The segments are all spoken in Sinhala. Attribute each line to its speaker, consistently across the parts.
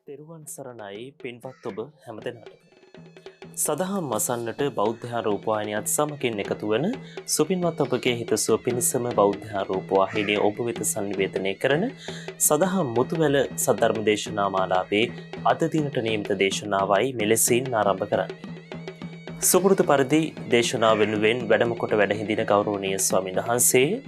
Speaker 1: තෙරුවන් සරණයි පින්වත් ඔබ හැමදෙනාටම. සදහම් මසන්නට බෞද්ධ රූපවාහිනියත් සමගින් එකතු වන සුපින්වත් ඔබගේ හිතසුව පිණිසම බෞද්ධ රූපවාහිනිය ඔබ වෙත සංනිවේදනය කරන සදහම් මුතුවැල සද්ධර්ම දේශනා මාලාවේ අද දිනට නියමිත දේශනාවයි මෙලෙසින් ආරම්භ කරන්නේ. සුපුරුදු පරිදි දේශනාව වෙනුවෙන් වැඩම කොට වැඩහිඳින ගෞරවනීය ස්වාමීන් වහන්සේ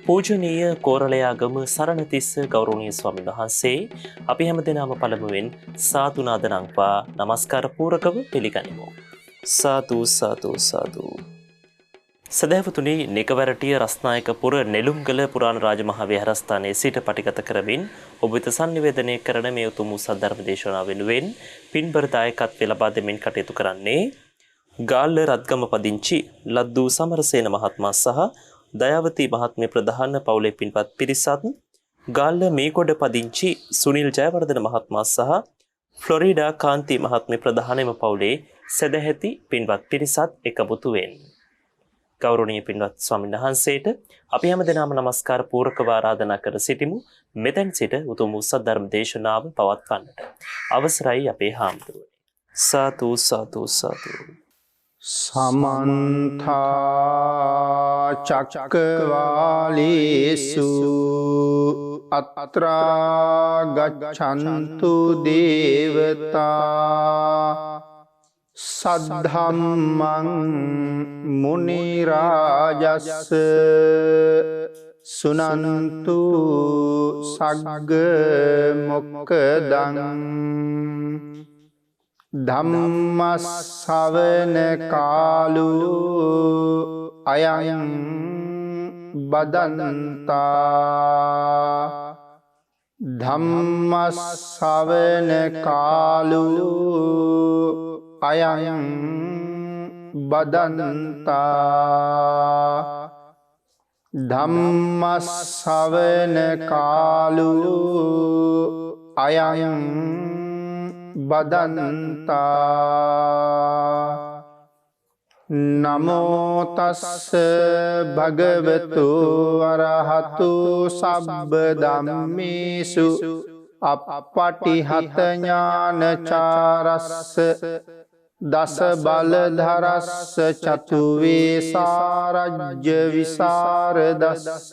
Speaker 1: පූජනීය කෝරළයාගම සරණතිස්ස ගෞරවනීය ස්වාමීන් වහන්සේ අපි හැමදෙනාම පළමුවෙන් සාදු නාද නංවා নমස්කාර පූරකව පිළිගනිමු. සාදු සාදු සාදු. සදහවතුනි, නිකවරටිය රස්නායකපුර නෙළුම්ගල පුරාණ රාජමහා විහාරස්ථානයේ සිට පටිගත කරමින් ඔබ වෙත සංනිවේදනය කරන මේ උතුම් සද්ධර්ම දේශනාව වෙනුවෙන් පින්බර දායකත්වය ලබා දෙමින් කටයුතු කරන්නේ ගාල්ල රත්ගම පදිංචි ලද්දූ සමරසේන මහත්මයා සහ දයාවතී මහත්මිය ප්‍රධාන පවුලේ පින්වත් පිරිසත්, ගාල්ල මේගොඩ පදිංචි සුනිල් ජයවර්ධන මහත්මයා සහ ෆ්ලොරිඩා කාන්ති මහත්මිය ප්‍රධානම පවුලේ සදැහැති පින්වත් පිරිසත් එකමුතු වෙන්. ගෞරවනීය පින්වත් ස්වාමීන් වහන්සේට අපි හැමදෙනාම নমස්කාර පූරකව ආරාධනා කර සිටිමු. මෙතෙන් සිට උතුම් සද්ධර්ම දේශනාව පවත්වන්නට අවසරයි අපේ හාමුදුරුවනේ. සාදු සාදු සාදු.
Speaker 2: සමන්තා චක්කවාලේසු අත්‍රා ගච්ඡන්තු දේවතා සද්ධම්මං මුනි රාජස්ස සුනන්තු සග්ග මොක්ඛදං ධම්මස්සවන කාලෝ අයං බදන්තා ධම්මස්සවන කාලෝ අයං බදන්තා ධම්මස්සවන කාලෝ අයං බදන්තා. නමෝ තස්ස භගවතු අරහතු සබ්බ ධම්මේසු අප්පටිහත ඥානචාරස්ස දස බලධරස්ස චතු වේසාරජ්‍ය විසරදස්ස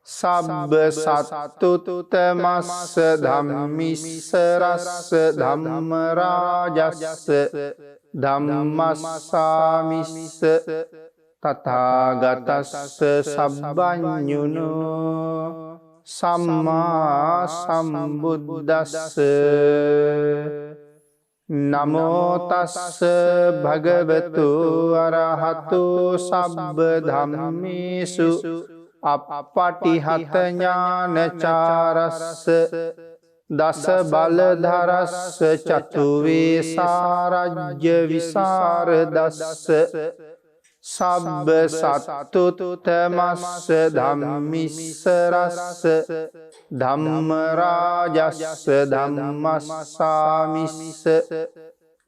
Speaker 2: සබ්බ සත්තුතමස්ස ධම්මිස්සරස්ස ධම්ම රාජස්ස ධම්මස්සාමිස්ස තථාගතස්ස සබ්බඤුනෝ සම්මා සම්බුද්දස්ස. නමෝ තස්ස භගවතු අරහතු සබ්බ ධම්මේසු අප්පටිහත ඥානචාරස්ස දස බලධරස්ස චතු වේසාරජ්‍ය විසරදස්ස සබ්බ සත්තුතමස්ස ධම්මිස්සරස්ස ධම්ම රාජස්ස ධම්මස්සාමිස්ස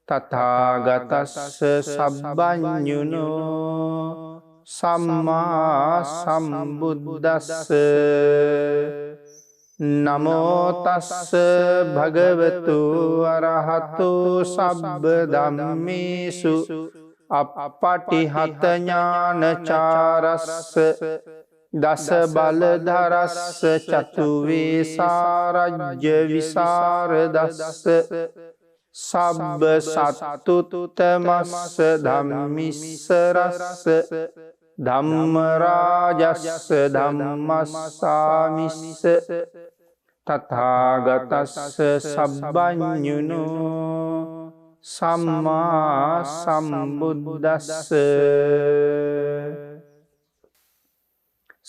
Speaker 2: තථාගතස්ස සබ්බඤුනෝ සම්මා සම්බුද්දස්ස. නමෝ තස්ස භගවතු අරහතු සබ්බ ධම්මේසු අප්පටිහත ඥානචාරස්ස දස බලධරස්ස චතු වේසාරජ්‍ය විසරදස්ස සබ්බ සත්තුතමස්ස ධම්මිස්සරස්ස ධම්ම රාජස්ස ධම්මස්සාමිස්ස තථාගතස්ස සබ්බඤුනෝ සම්මා සම්බුද්දස්ස.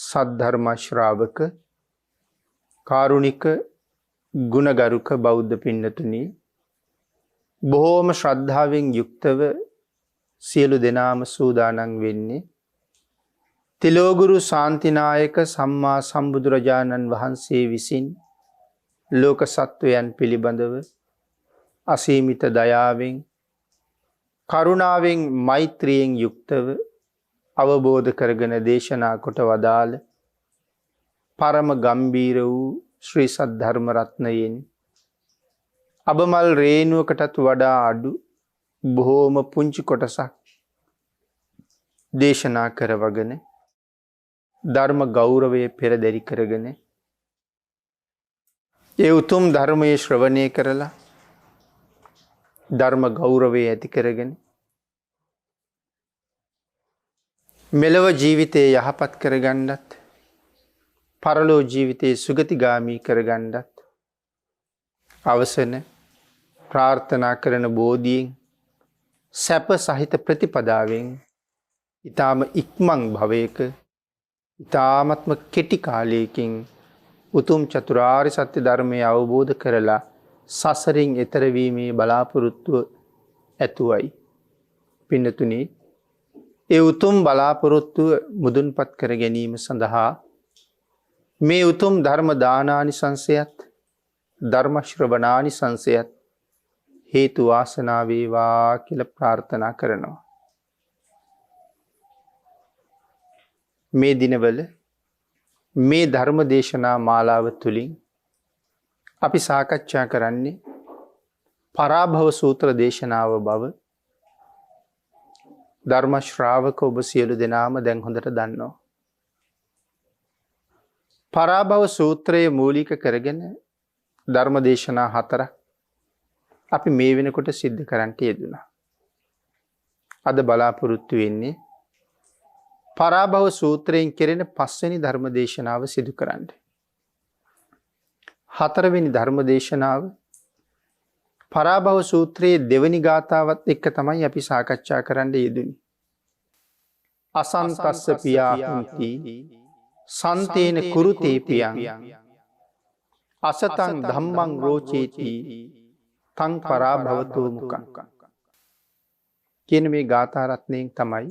Speaker 2: සද්ධර්ම ශ්‍රාවක කාරුණික ගුණගරුක බෞද්ධ පින්නතුනි, බොහෝම ශ්‍රද්ධාවෙන් යුක්තව සියලු දෙනාම සූදානම් වෙන්නේ තිලෝගුරු ශාන්තිනායක සම්මා සම්බුදුරජාණන් වහන්සේ විසින් ලෝක සත්වයන් පිළිබඳව අසීමිත දයාවෙන් කරුණාවෙන් මෛත්‍රියෙන් යුක්තව අවබෝධ කරගෙන දේශනා කොට වදාළ පරම ගම්බීර වූ ශ්‍රී සද්ධර්ම රත්නයෙන් අබමල් රේණුවකටත් වඩා අඩු බොහෝම පුංචි කොටසක් දේශනා කරවගෙන ධර්ම ගෞරවය පෙරදැරි කරගෙන ඒ උතුම් ධර්මයේ ශ්‍රවණය කරලා ධර්ම ගෞරවය ඇති කරගෙන මෙලව ජීවිතයේ යහපත් කරගන්නත් පරලෝ ජීවිතයේ සුගතිගාමී කරගන්නත් අවසන ප්‍රාර්ථනා කරන බෝධියෙන් සැප සහිත ප්‍රතිපදාවෙන් ඊටාම ඉක්මන් භවයක ඊටාමත්ම කෙටි කාලයකින් උතුම් චතුරාර්ය සත්‍ය ධර්මය අවබෝධ කරලා සසරින් එතර වීමේ බලාපොරොත්තුව ඇතුවයි. පින්නතුනි, ඒ උතුම් බලාපොරොත්තුව මුදුන්පත් කර ගැනීම සඳහා මේ උතුම් ධර්ම දානානිසංසයත් ධර්ම ශ්‍රවණානිසංසයත් හේතු වාසනා වේවා කියලා ප්‍රාර්ථනා කරනවා. මේ දිනවල මේ ධර්ම දේශනා මාලාව තුළින් අපි සාකච්ඡා කරන්නේ පරාභව සූත්‍ර දේශනාව බව ධර්ම ශ්‍රාවක ඔබ සියලු දෙනාම දැන් හොඳට දන්නවා. පරාභව සූත්‍රයේ මූලික කරගෙන ධර්ම දේශනා 4ක් අපි මේ වෙනකොට සිද්ධ කරන්නට යෙදුණා. අද බලාපොරොත්තු වෙන්නේ පරාභව සූත්‍රයෙන් කෙරෙන 5 වෙනි ධර්ම දේශනාව සිදු කරන්න. 4 වෙනි ධර්ම දේශනාව පරාභව සූත්‍රයේ 2 වෙනි ගාථාවත් එක්ක තමයි අපි සාකච්ඡා කරන්න යෙදුනේ. අසන්තස්ස පියා හුಂತಿ සන්තේන කුරුතේ පියං අසතං ධම්මං රෝචේති තං පරාභවතෝ මුකං කියන මේ ගාථා රත්නයෙන් තමයි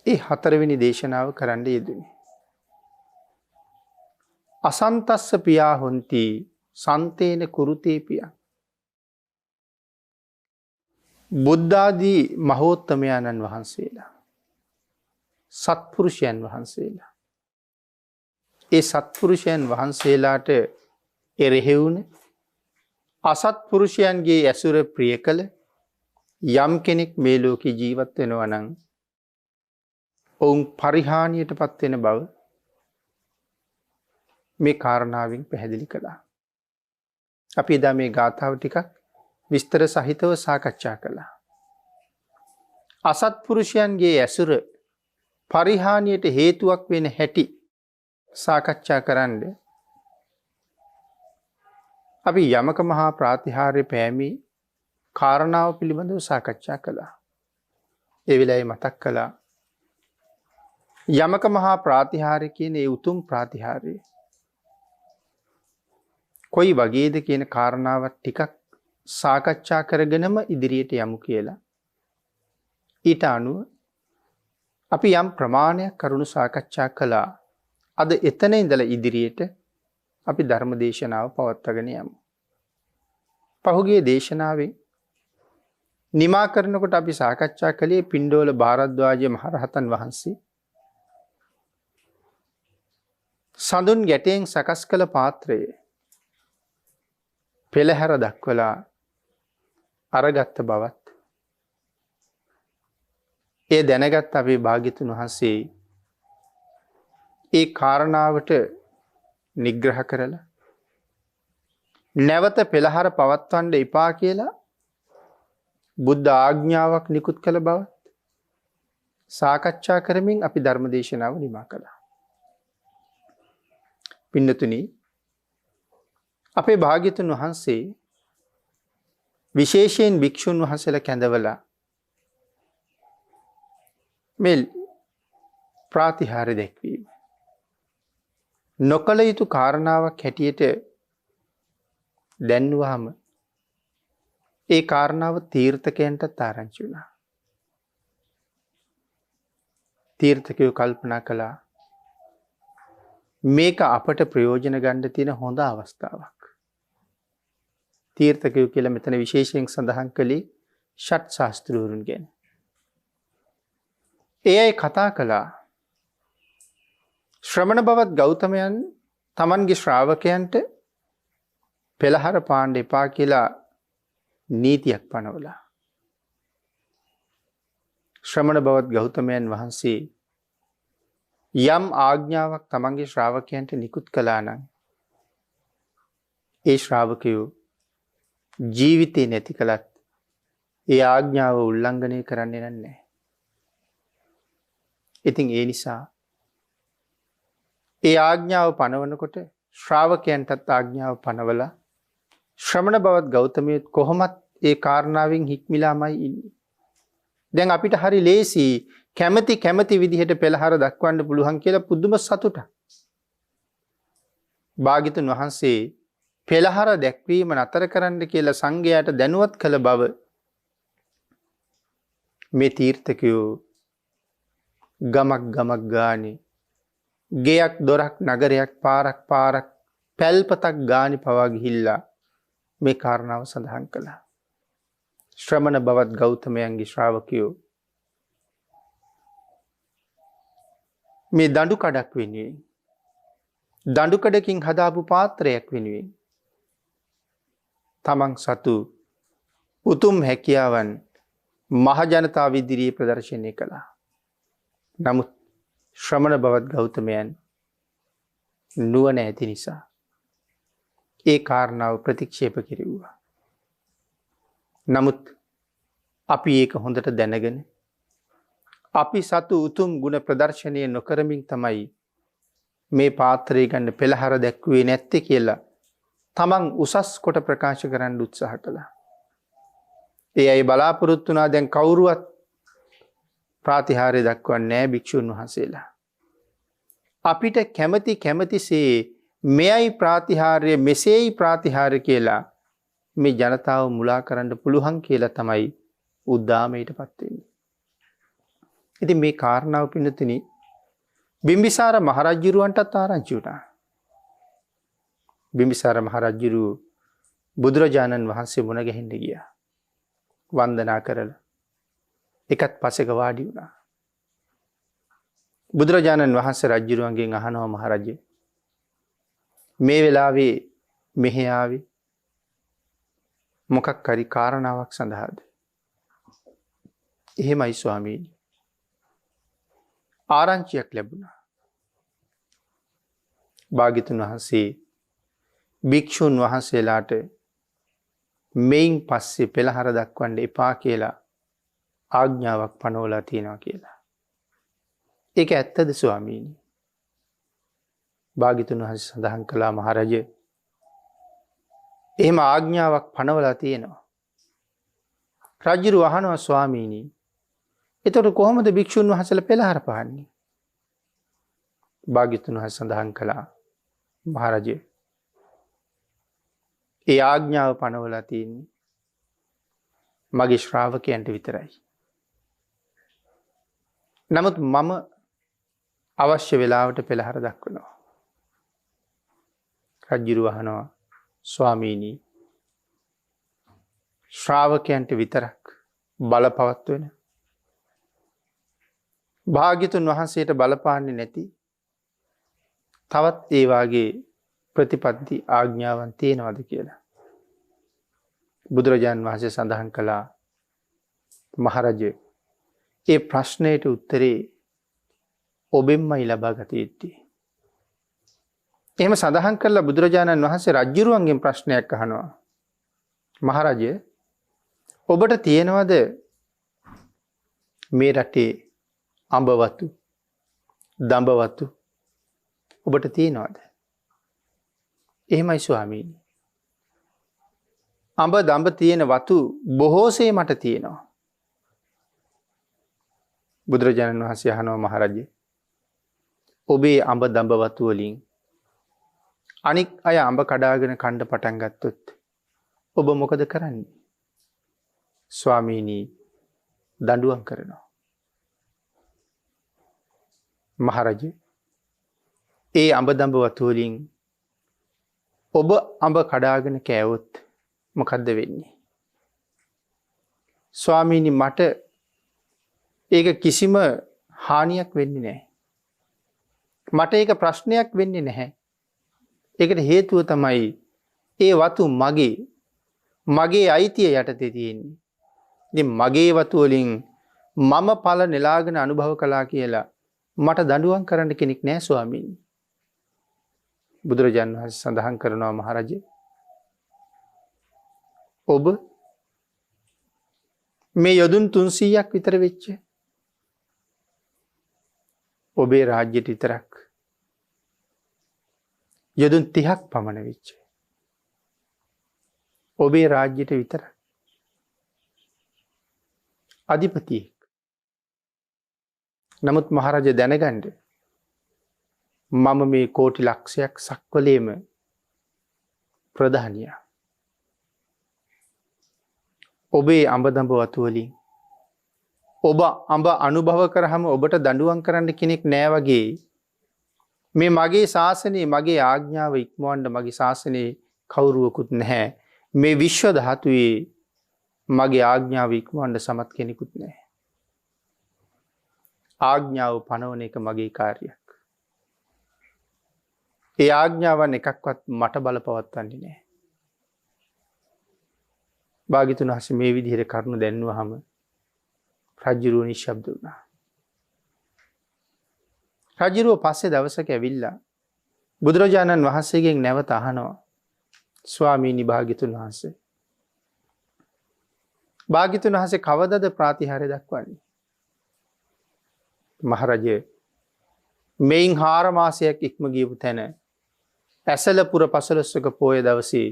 Speaker 2: ඒ 4 වෙනි දේශනාව කරන්න යෙදුනේ. අසන්තස්ස පියා හුಂತಿ සන්තේන කුරුතේ පියං. බුද්ධාදී මහෝත්තමයන්න් වහන්සේලා සත්පුරුෂයන් වහන්සේලා ඒ සත්පුරුෂයන් වහන්සේලාට එරෙහිවුන අසත්පුරුෂයන්ගේ ඇසුර ප්‍රිය කළ යම් කෙනෙක් මේ ලෝකේ ජීවත් වෙනවා නම් ඔවුන් පරිහානියට පත් වෙන බව මේ කාරණාවෙන් පැහැදිලි කළා. අපි එදා මේ ගාථාව ටිකක් විස්තර සහිතව සාකච්ඡා කළා. අසත්පුරුෂයන්ගේ ඇසුර පරිහානියට හේතුවක් වෙන හැටි සාකච්ඡා කරන්න අපි යමක මහා ප්‍රාතිහාර්ය පෑමේ කාරණාව පිළිබඳව සාකච්ඡා කළා. ඒ වෙලාවේ මතක් කළා යමක මහා ප්‍රාතිහාර්ය කියන ඒ උතුම් ප්‍රාතිහාර්යය කොයි වගේද කියන කාරණාවත් ටිකක් සාකච්ඡා කරගෙනම ඉදිරියට යමු කියලා. ඊට අනුව අපි යම් ප්‍රමාණයක් කරුණු සාකච්ඡා කළා. අද එතන ඉඳලා ඉදිරියට අපි ධර්ම දේශනාව පවත්වාගෙන යමු. පහුගිය දේශනාවේ නිමා කරනකොට අපි සාකච්ඡා කළේ පිණ්ඩෝල භාරද්වාජ මහරහතන් වහන්සේ සඳුන් ගැටයෙන් සකස් කළ පාත්‍රයේ පෙළහැර දක්වලා අරගත්ත බවත් ඒ දැනගත් අපේ භාග්‍යතුන් වහන්සේ ඒ කාරණාවට නිග්‍රහ කරලා නැවත පෙළහර පවත්වන්න එපා කියලා බුද්ධ ආඥාවක් නිකුත් කළ බවත් සාකච්ඡා කරමින් අපි ධර්ම දේශනාව නිමා කළා. පින්නතුනි, අපේ භාග්‍යතුන් වහන්සේ විශේෂයෙන් භික්ෂුන් වහන්සේලා කැඳවලා මේ ප්‍රාතිහාර්ය දැක්වීම නොකළ යුතු කාරණාවක් හැටියට දැන්වහම ඒ කාරණාව තීර්ථකයන්ට ආරංචි වුණා. තීර්ථකයෝ කල්පනා කළා මේක අපට ප්‍රයෝජන ගන්න තියෙන හොඳ අවස්ථාවක්. තීර්ථකයෝ කියලා මෙතන විශේෂයෙන් සඳහන් කළේ ෂට් ශාස්ත්‍රවරුන් ගැන. ඒ අය කතා කළා ශ්‍රමණ බවත් ගෞතමයන් තමන්ගේ ශ්‍රාවකයන්ට පෙළහර පාණ්ඩ එපා කියලා නීතියක් පනවලා. ශ්‍රමණ බවත් ගෞතමයන් වහන්සේ යම් ආඥාවක් තමන්ගේ ශ්‍රාවකයන්ට නිකුත් කළා නම් ඒ ශ්‍රාවකයෝ ජීවිතේ නැති කළත් ඒ ආඥාව උල්ලංඝනය කරන්නේ නැහැ. ඉතින් ඒ නිසා ඒ ආඥාව පනවනකොට ශ්‍රාවකයන්ටත් ආඥාව පනවලා ශ්‍රමණ බවත් ගෞතමයෝ කොහොමත් ඒ කාරණාවෙන් හික්මිලාමයි ඉන්නේ. දැන් අපිට හරි ලේසි කැමති විදිහට පෙළහර දක්වන්න පුළුවන් කියලා පුදුම සතුටක්. භාග්‍යතුන් වහන්සේ පෙළහර දැක්වීම නතර කරන්න කියලා සංඝයාට දැනුවත් කළ බව මේ තීර්ථකයෝ ගමක් ගානේ ගෙයක් දොරක් නගරයක් පාරක් පැල්පතක් ගානේ පවා ගිහිල්ලා මේ කාරණාව සඳහන් කළා. ශ්‍රමණ බවත් ගෞතමයන්ගේ ශ්‍රාවකයෝ මේ දඬු කඩක් වෙනුවෙන් දඬු කඩකින් හදාපු පාත්‍රයක් වෙනුවෙන් තමන් සතු උතුම් හැකියාවන් මහ ජනතාව ඉදිරියේ ප්‍රදර්ශනය කළා. නමුත් ශ්‍රමණ බවත් ගෞතමයන් නුවණ ඇති නිසා ඒ කාරණාව ප්‍රතික්ෂේප කෙරෙව්වා. නමුත් අපි ඒක හොඳට දැනගෙන අපි සතු උතුම් ගුණ ප්‍රදර්ශනය නොකරමින් තමයි මේ පාත්‍රය ගන්න පෙළහර දැක්වුවේ නැත්තේ කියලා තමන් උසස් කොට ප්‍රකාශ කරන්න උත්සාහ කළා. ඒ අය බලාපොරොත්තු වුණා දැන් කවුරුවත් ප්‍රාතිහාර්ය දක්වන්නේ නැහැ භික්ෂුන් වහන්සේලා. අපිට කැමතිසේ මෙයයි ප්‍රාතිහාර්ය මෙසේයි ප්‍රාතිහාර්ය කියලා මේ ජනතාව මුලා කරන්න පුළුවන් කියලා තමයි උද්දාමයටපත් වෙන්නේ. ඉතින් මේ කාරණාව පින්නතුනි බිම්බිසාර මහරජුරවන්ටත් ආරංචි වුණා. බිම්බිසාර මහරජුරු බුදුරජාණන් වහන්සේ මුණ ගැහෙන්න ගියා. වන්දනා කරලා එකත් පසෙක වාඩි වුණා. බුදුරජාණන් වහන්සේ රජුරුවන්ගෙන් අහනවා මහරජේ මේ වෙලාවේ මෙහෙ ආවේ මොකක් හරි කාරණාවක් සඳහාද? එහෙමයි ස්වාමීනි. ආරංචියක් ලැබුණා. භාග්‍යතුන් වහන්සේ භික්ෂුන් වහන්සේලාට මෙයින් පස්සේ පෙළහර දක්වන්න එපා කියලා ආඥාවක් පනවලා තියෙනවා කියලා. ඒක ඇත්තද ස්වාමීනි? භාග්‍යතුන් වහන්සේ සඳහන් කළා මහරජ එහෙම ආඥාවක් පනවලා තියෙනවා. රජුරු අහනවා ස්වාමීනි එතකොට කොහොමද භික්ෂුන් වහන්සේලා පෙළහර පහන්නේ? භාග්‍යතුන් වහන්සේ සඳහන් කළා මහරජ ඒ ආඥාව පනවලා තියෙන්නේ මගේ ශ්‍රාවකයන්ට විතරයි. නමුත් මම අවශ්‍ය වෙලාවට පෙළහර දක්වනවා. රජුරු අහනවා ස්වාමීනි ශ්‍රාවකයන්ට විතරක් බලපවත්වන භාග්‍යතුන් වහන්සේට බලපාන්නේ නැති තවත් ඒ වාගේ ප්‍රතිපත්ති ආඥාවන් තියෙනවද කියලා. බුදුරජාණන් වහන්සේ සඳහන් කළා මහරජ ඒ ප්‍රශ්නයට උත්තරේ ඔබෙන්මයි ලබා ගත යුත්තේ. එහෙම සඳහන් කරලා බුදුරජාණන් වහන්සේ රජ්ජුරුවන්ගෙන් ප්‍රශ්නයක් අහනවා. මහරජ ඔබට තියෙනවද මේ රටේ අඹවතු දඹවතු ඔබට තියෙනවද? එහෙමයි ස්වාමීනි. අඹ දඹ තියෙන වතු බොහෝසේ මට තියෙනවා. බුදුරජාණන් වහන්සේ අහනවා මහරජ ඔබේ අඹ දඹ වතු වලින් අනික් අය අඹ කඩාගෙන කන්න පටන් ගත්තොත් ඔබ මොකද කරන්නේ? ස්වාමීනි දඬුවම් කරනවා. මහරජ ඒ අඹ දඹ වතු වලින් ඔබ අඹ කඩාගෙන කෑවොත් මොකද්ද වෙන්නේ? ස්වාමීනි මට ඒක කිසිම හානියක් වෙන්නේ නැහැ. මට ඒක ප්‍රශ්නයක් වෙන්නේ නැහැ. ඒකට හේතුව තමයි ඒ වතු මගේ අයිතිය යටතේ තියෙන්නේ. ඉතින් මගේ වතු වලින් මම ඵල නෙලාගෙන අනුභව කළා කියලා මට දඬුවම් කරන්න කෙනෙක් නැහැ ස්වාමීනි. බුදුරජාණන් වහන්සේ සඳහන් කරනවා මහරජේ ඔබ මේ යොදුන් 300ක් විතර වෙච්ච ඔබේ රාජ්‍යයට විතරක් යොදුන් 30ක් පමණ වෙච්ච ඔබේ රාජ්‍යයට විතරක් අධිපතියෙක්. නමුත් මහරජ දැනගන්න මම මේ කෝටි ලක්ෂයක් සක්වලේම ප්‍රධානියා. ඔබේ අඹදඹ වතු වලින් ඔබ අඹ අනුභව කරාම ඔබට දඬුවම් කරන්න කෙනෙක් නෑ වගේ මේ මගේ ශාසනයේ මගේ ආඥාව ඉක්මවන්න මගේ ශාසනයේ කවුරුවකුත් නැහැ. මේ විශ්ව ධාතුවේ මගේ ආඥාව ඉක්මවන්න සමත් කෙනෙකුත් නැහැ. ආඥාව පනවන එක මගේ කාර්යයක්. ඒ ආඥාවන් එකක්වත් මට බලපවත්වන්නේ නැහැ. භාග්‍යතුන් වහන්සේ මේ විදිහට කරුණු දැන්වුවාම රජුරුව නිශ්ශබ්ද වුණා. රජුරුව පස්සේ දවසක ඇවිල්ලා බුදුරජාණන් වහන්සේගෙන් නැවත අහනවා ස්වාමීනි භාග්‍යතුන් වහන්සේ භාග්‍යතුන් වහන්සේ කවදද ප්‍රාතිහාර්ය දක්වන්නේ? මහරජය මෙයින් 4 මාසයක් ඉක්ම ගියපු තැන ඇසල පුර 15ක පෝය දවසේ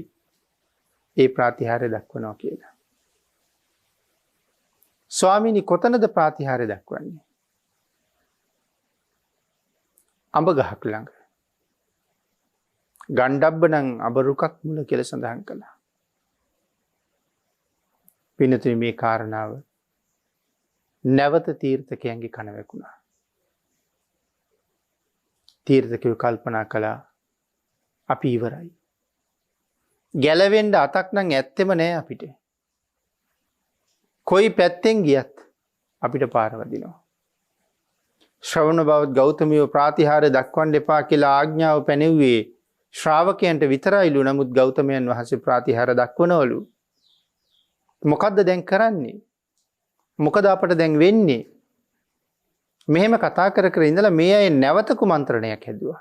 Speaker 2: ඒ ප්‍රාතිහාර්ය දක්වනවා කියලා. ස්වාමීනි කොතනද ප්‍රාතිහාර්ය දක්වන්නේ? අඹ ගහක් ළඟ. ගණ්ඩබ්බ නම් අඹ රුකක් මුල කියලා සඳහන් කළා. පින්නතුනි මේ කාරණාව නැවත තීර්ථකයන්ගේ කන වැකුණා. තීර්ථකයෝ කල්පනා කළා අපි ඉවරයි. ගැලවෙන්න අතක් නම් ඇත්තෙම නෑ අපිට. කොයි පැත්තෙන් ගියත් අපිට පාර වදිනවා. ශ්‍රවණ බවත් ගෞතමියෝ ප්‍රාතිහාර්ය දක්වන්න එපා කියලා ආඥාව පැනෙව්වේ ශ්‍රාවකයන්ට විතරයිලු. නමුත් ගෞතමයන් වහන්සේ ප්‍රාතිහාර්ය දක්වනවලු. මොකද්ද දැන් කරන්නේ? මොකද අපට දැන් වෙන්නේ? මෙහෙම කතා කර කර ඉඳලා මේ අය නැවත කුමන්ත්‍රණයක් හැදුවා.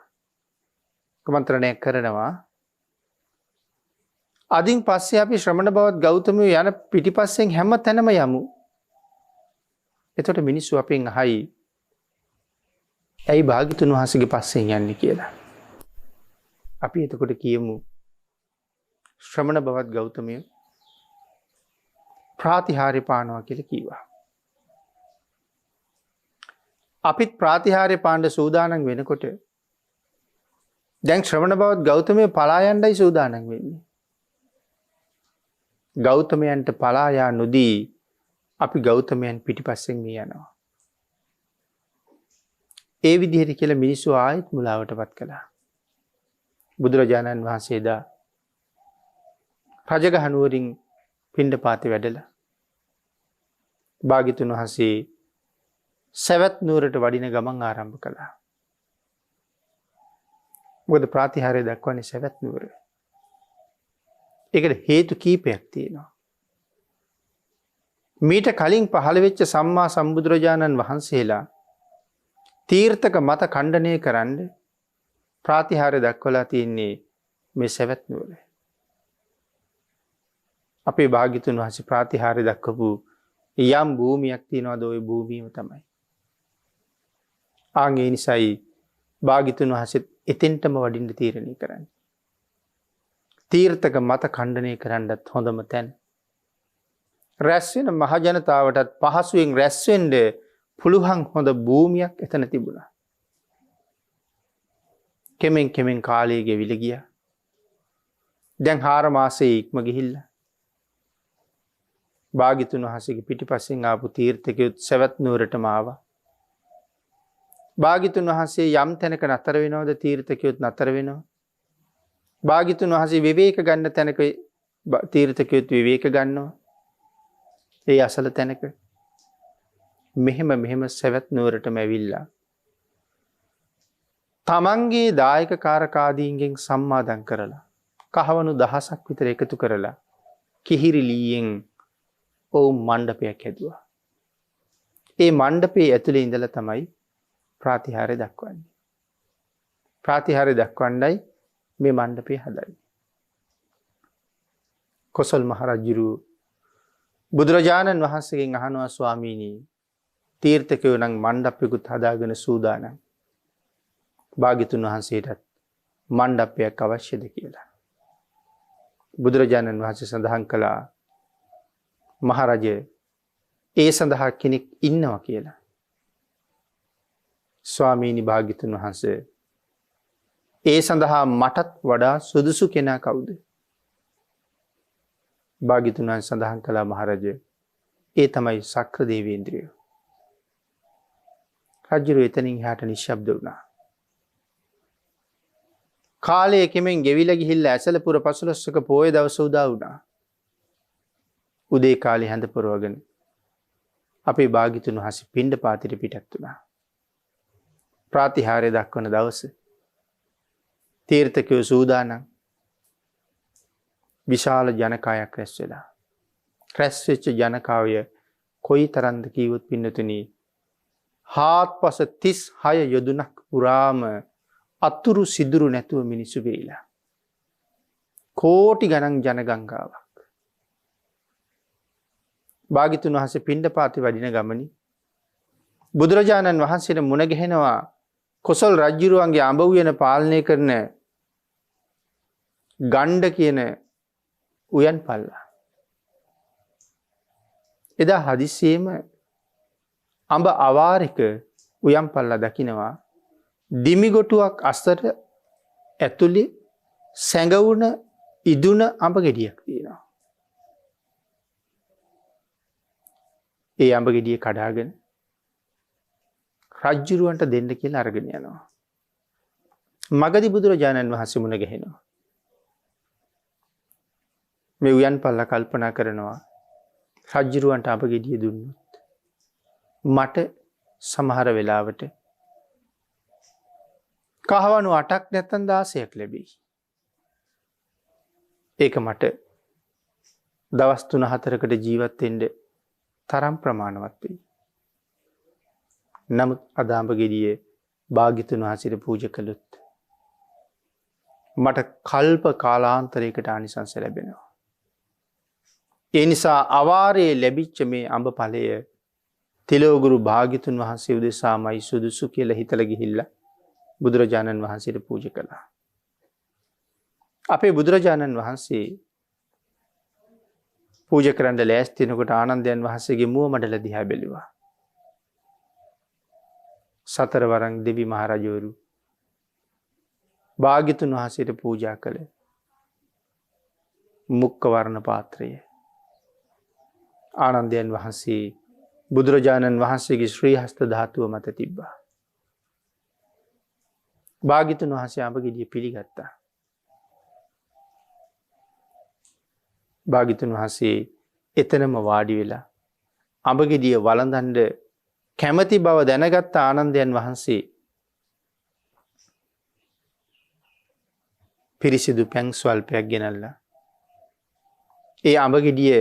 Speaker 2: කුමන්ත්‍රණයක් කරනවා. අදින් පස්සේ අපි ශ්‍රමණ බවත් ගෞතමයෝ යන පිටිපස්සෙන් හැම තැනම යමු. එතකොට මිනිස්සු අපෙන් අහයි ඇයි භාග්‍යතුන් වහන්සේගේ පස්සෙන් යන්නේ කියලා. අපි එතකොට කියමු ශ්‍රමණ බවත් ගෞතමයෝ ප්‍රාතිහාර්ය පානවා කියලා කිව්වා. අපිත් ප්‍රාතිහාර්ය පාණ්ඩ සූදානම් වෙනකොට දැන් ශ්‍රවණ බවත් ගෞතමයෝ පලා යන්නයි සූදානම් වෙන්නේ. ගෞතමයන්ට පලා යා නොදී අපි ගෞතමයන් පිටිපස්සෙන් මේ යනවා. ඒ විදිහට කියලා මිනිස්සු ආයෙත් මුලාවටපත් කළා. බුදුරජාණන් වහන්සේ දා රජගහ නුවරින් පිණ්ඩපාතේ වැඩලා භාග්‍යතුන් වහන්සේ සවැත් නුවරට වඩින ගමන් ආරම්භ කළා. මොකද ප්‍රාතිහාර්ය දක්වන්නේ සවැත් නුවර. ඒකට හේතු කීපයක් තියෙනවා. මීට කලින් පහළ වෙච්ච සම්මා සම්බුදුරජාණන් වහන්සේලා තීර්ථක මත ඛණ්ඩනය කරන්න ප්‍රාතිහාර්ය දක්වලා තියෙන්නේ මේ සවැත් නුවර. අපේ භාග්‍යතුන් වහන්සේ ප්‍රාතිහාර්ය දක්වපු යම් භූමියක් තියෙනවද ওই භූමියම තමයි. ආන්ගේ නිසායි භාග්‍යතුන් වහන්සේ එතෙන්ටම වඩින්න තීරණය කරන්නේ. තීර්ථක මත ඛණ්ඩනය කරන්නත් හොඳම තැන. රැස් වෙන මහ ජනතාවටත් පහසුවෙන් රැස් වෙන්න පුළුවන් හොඳ භූමියක් එතන තිබුණා. කෙමෙන් කාලය ගෙවිල ගියා. දැන් 4 මාසෙ ඉක්ම ගිහිල්ලා භාග්‍යතුන් වහන්සේගේ පිටිපස්සෙන් ආපු තීර්ථකයොත් සවැත් නුවරටම ආවා. භාග්‍යතුන් වහන්සේ යම් තැනක නතර වෙනවද තීර්ථකයොත් නතර වෙනවා. භාග්‍යතුන් වහන්සේ විවේක ගන්න තැනක තීර්ථකයොත් විවේක ගන්නවා. ඒ අසල තැනක මෙහෙම සවැත් නුවරටම ඇවිල්ලා තමන්ගේ දායක කාරකාදීන්ගෙන් සම්මාදන් කරලා කහවණු දහසක් විතර එකතු කරලා කිහිරිලීයෙන් ඔවුන් මණ්ඩපයක් හැදුවා. ඒ මණ්ඩපයේ ඇතුලේ ඉඳලා තමයි ප්‍රාතිහාර්ය දක්වන්නේ. ප්‍රාතිහාර්ය දක්වන්නයි මේ මණ්ඩපය හදන්නේ. කොසල් මහරජුරු බුදුරජාණන් වහන්සේගෙන් අහනවා ස්වාමීනි තීර්ථකයෝ නම් මණ්ඩපයකුත් හදාගෙන සූදානම්. භාග්‍යතුන් වහන්සේටත් මණ්ඩපයක් අවශ්‍යද කියලා. බුදුරජාණන් වහන්සේ සඳහන් කළා මහරජය ඒ සඳහා කෙනෙක් ඉන්නවා කියලා. ස්වාමීනි භාග්‍යතුන් වහන්සේ ඒ සඳහා මටත් වඩා සුදුසු කෙනා කවුද? භාග්‍යතුන් වහන්සේ සඳහන් කළා මහරජය ඒ තමයි සක්‍ර දේවේන්ද්‍රය. රජුරු එතනින් එහාට නිශ්ශබ්ද වුණා. කාලය කෙමෙන් ගෙවිලා ගිහිල්ලා ඇසලපුර පසළොස්වක පෝය දවස උදා වුණා. උදේ කාලේ හැඳ පොරවගෙන අපේ භාග්‍යතුන් වහන්සේ පිණ්ඩපාතයට පිටත් වුණා. ප්‍රාතිහාර්ය දක්වන දවස තීර්ථකයෝ සූදානම්. විශාල ජනකායක් රැස් වෙලා. රැස් වෙච්ච ජනකාවය කොයි තරම්ද කීවොත් පින්නතුනි හාත්පස 36 යොදුනක් පුරාම අතුරු සිදුරු නැතුව මිනිස්සු වෙයිලා. කෝටි ගණන් ජනගංගාවක්. භාග්‍යතුන් වහන්සේ පිණ්ඩපාතේ වඩින ගමනි බුදුරජාණන් වහන්සේට මුණ ගැහෙනවා කොසල් රජුරුවන්ගේ අඹ උයන පාලනය කරන ගණ්ඩ කියන උයන් පල්ලා. එදා හදිස්සියේම අඹ අවාරික උයන් පල්ලා දකිනවා දිමිගොටුවක් අස්සට ඇතුලේ සැඟවුණ ඉදුණ අඹ ගෙඩියක් තියෙනවා. ඒ අඹ ගෙඩිය කඩාගෙන රජ්ජුරුවන්ට දෙන්න කියලා අරගෙන යනවා. මගදී බුදුරජාණන් වහන්සේ මුණ ගැහෙනවා. මේ උයන් පල්ලා කල්පනා කරනවා රජ්ජුරුවන්ට අඹ ගෙඩිය දුන්නොත් මට සමහර වෙලාවට කහවණු 8ක් නැත්නම් 16ක් ලැබෙයි. ඒක මට දවස් 3-4කට ජීවත් වෙන්න තරම් ප්‍රමාණවත් වෙයි. නමුත් අද අඹ ගෙඩිය භාග්‍යතුන් වහන්සේට පූජා කළොත් මට කල්ප කාලාන්තරයකට ආනිසංස ලැබෙනවා. ඒ නිසා අවාරයේ ලැබිච්ච මේ අඹ ඵලය තිලෝගුරු භාග්‍යතුන් වහන්සේ උදෙසාමයි සුදුසු කියලා හිතලා ගිහිල්ලා බුදුරජාණන් වහන්සේට පූජා කළා. අපේ බුදුරජාණන් වහන්සේ පූජා කරන්න ලෑස්ති වෙනකොට ආනන්දයන් වහන්සේගේ මුව මඩල දිහා බැලුවා. සතරවරන් දෙවි මහරජවරු භාග්‍යතුන් වහන්සේට පූජා කළ මුක්ක වර්ණ පාත්‍රය ආනන්දයන් වහන්සේ බුදුරජාණන් වහන්සේගේ ශ්‍රී හස්ත ධාතුව මත තිබ්බා. භාග්‍යතුන් වහන්සේ අඹ ගෙඩිය පිළිගත්තා. භාග්‍යතුන් වහන්සේ එතනම වාඩි වෙලා අඹ ගෙඩිය වළඳන්න කැමැති බව දැනගත් ආනන්දයන් වහන්සේ පිරිසිදු පැන් ස්වල්පයක් ගෙනල්ලා ඒ අඹ ගෙඩිය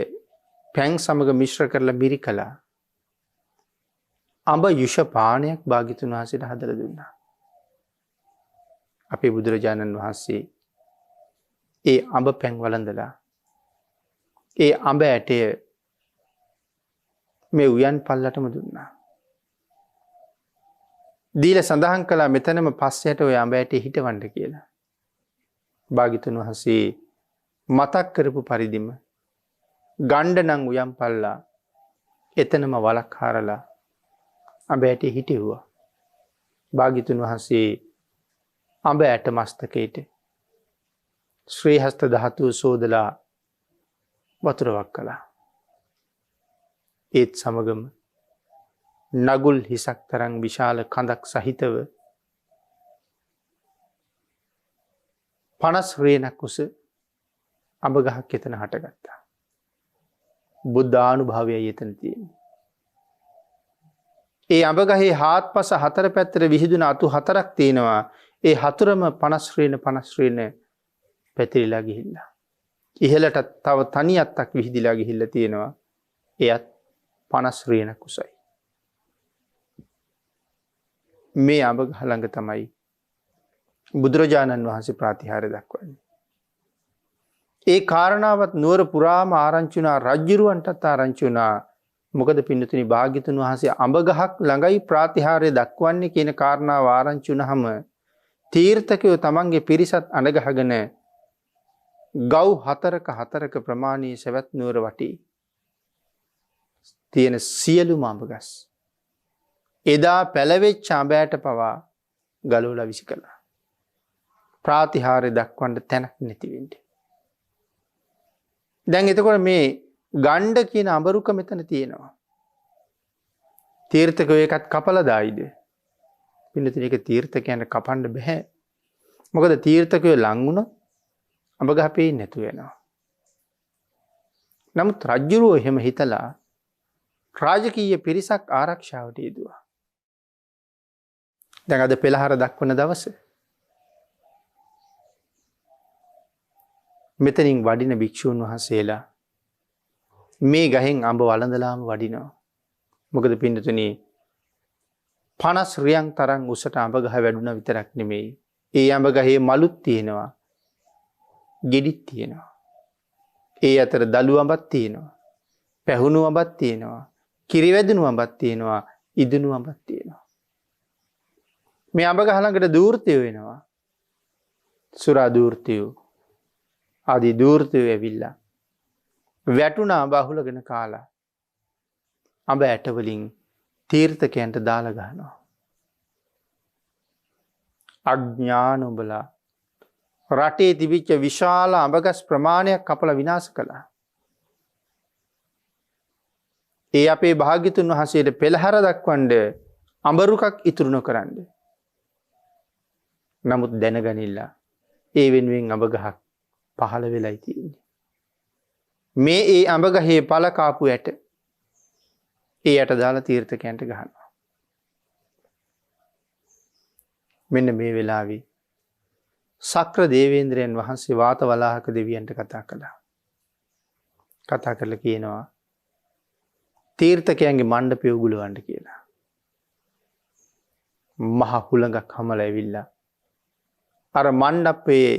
Speaker 2: පැන් සමග මිශ්‍ර කරලා මිරිකලා අඹ යුෂ පානයක් භාග්‍යතුන් වහන්සේට හදලා දුන්නා. අපේ බුදුරජාණන් වහන්සේ ඒ අඹ පැන් වළඳලා ඒ අඹ ඇටය මේ උයන් පල්ලටම දුන්නා. දීලා සඳහන් කළා මෙතනම පස්සයට ඔය අඹ ඇටේ හිටවන්න කියලා. භාග්‍යතුන් වහන්සේ මතක් කරපු පරිදිම ගණ්ඩ නම් උයන් පල්ලා එතනම වලක් හරලා අඹ ඇටේ හිටෙව්වා. භාග්‍යතුන් වහන්සේ අඹ ඇට මස්තකයට ශ්‍රී හස්ත ධාතුව සෝදලා වතුරවක් කළා. ඒත් සමගම නගුල් හිසක් තරම් විශාල කඳක් සහිතව 50 රේනක් උස අඹ ගහක් එතන හටගත්තා. බුද්ධානුභාවයයි එතන තියෙන්නේ. ඒ අඹ ගහේ හාත්පස 4 පැත්තට විහිදුන අතු 4ක් තියෙනවා. ඒ හතරම 50 රේන පැතිරිලා ගිහිල්ලා. ඉහළට තව තනි අත්තක් විහිදිලා ගිහිල්ලා තියෙනවා. එයත් 50 රියනක් උසයි. මේ අඹ ගහ ළඟ තමයි බුදුරජාණන් වහන්සේ ප්‍රාතිහාර්ය දක්වන්නේ. ඒ කාරණාවත් නුවර පුරාම ආරංචි වුණා, රජ්ජුරුවන්ටත් ආරංචි වුණා. මොකද පින්නතුනි භාග්‍යතුන් වහන්සේ අඹ ගහක් ළඟයි ප්‍රාතිහාර්ය දක්වන්නේ කියන කාරණාව ආරංචි වුණාම තීර්ථකයෝ තමන්ගේ පිරිසත් අඬගහගෙන ගව් හතරක ප්‍රමාණී සවැත් නුවර වටේ තියෙන සියලුම අඹ ගස් එදා පැලවෙච්ච අඹයට පවා ගලවලා විසි කළා. ප්‍රාතිහාර්ය දක්වන්න තැනක් නැති වෙන්නේ. දැන් එතකොට මේ ගණ්ඩ කියන අඹරුක මෙතන තියෙනවා. තීර්ථකයෝ ඒකත් කපලා දායිද? පින්නතුනි ඒක තීර්ථකයන්ට කපන්න බෑ. මොකද තීර්ථකයෝ ලං වුණොත් අඹ ගහ පේන්නේ නැතු වෙනවා. නමුත් රජ්ජුරුවෝ එහෙම හිතලා රාජකීය පිරිසක් ආරක්ෂාවට යෙදුවා. දැන් අද පෙළහර දක්වන දවසේ මෙතනින් වඩින භික්ෂූන් වහන්සේලා මේ ගහෙන් අඹ වළඳලාම වඩිනවා. මොකද පින්නතුනි 50 රියන් තරම් උසට අඹ ගහ වැඩුණා විතරක් නෙමෙයි. ඒ අඹ ගහේ මලුත් තියෙනවා. ගෙඩිත් තියෙනවා. ඒ අතර දලු අඹක් තියෙනවා. පැහුණු අඹක් තියෙනවා. කිරිවැදුණු අඹක් තියෙනවා. ඉදුණු අඹක් තියෙනවා. මේ අඹ ගහ ළඟට දූර්තයෝ එනවා. සුරා දූර්තයෝ ආදී දූර්තයෝ ඇවිල්ලා වැටුණ අඹ අහුලගෙන කාලා අඹ ඇට වලින් තීර්ථකයන්ට දාලා ගහනවා. අඥාන උඹලා රටේ තිබිච්ච විශාල අඹගස් ප්‍රමාණයක් කපලා විනාශ කළා. ඒ අපේ භාග්‍යතුන් වහන්සේට පෙළහර දක්වන්න අඹරුකක් ඉතුරු නොකරන්න. නමුත් දැනගනිලා ඒ වෙනුවෙන් අඹ ගහක් පහළ වෙලයි තියෙන්නේ. මේ ඒ අඹ ගහේ පළ කාපු ඇට ඒ යට දාලා තීර්ථකයන්ට ගහනවා. මෙන්න මේ වෙලාවේ සක්‍ර දේවේන්ද්‍රයන් වහන්සේ වාතවලාහක දෙවියන්ට කතා කළා. කතා කරලා කියනවා තීර්ථකයන්ගේ මණ්ඩපය උගුලවන්න කියලා. මහ හුළඟක් හමලා ඇවිල්ලා අර මණ්ඩපයේ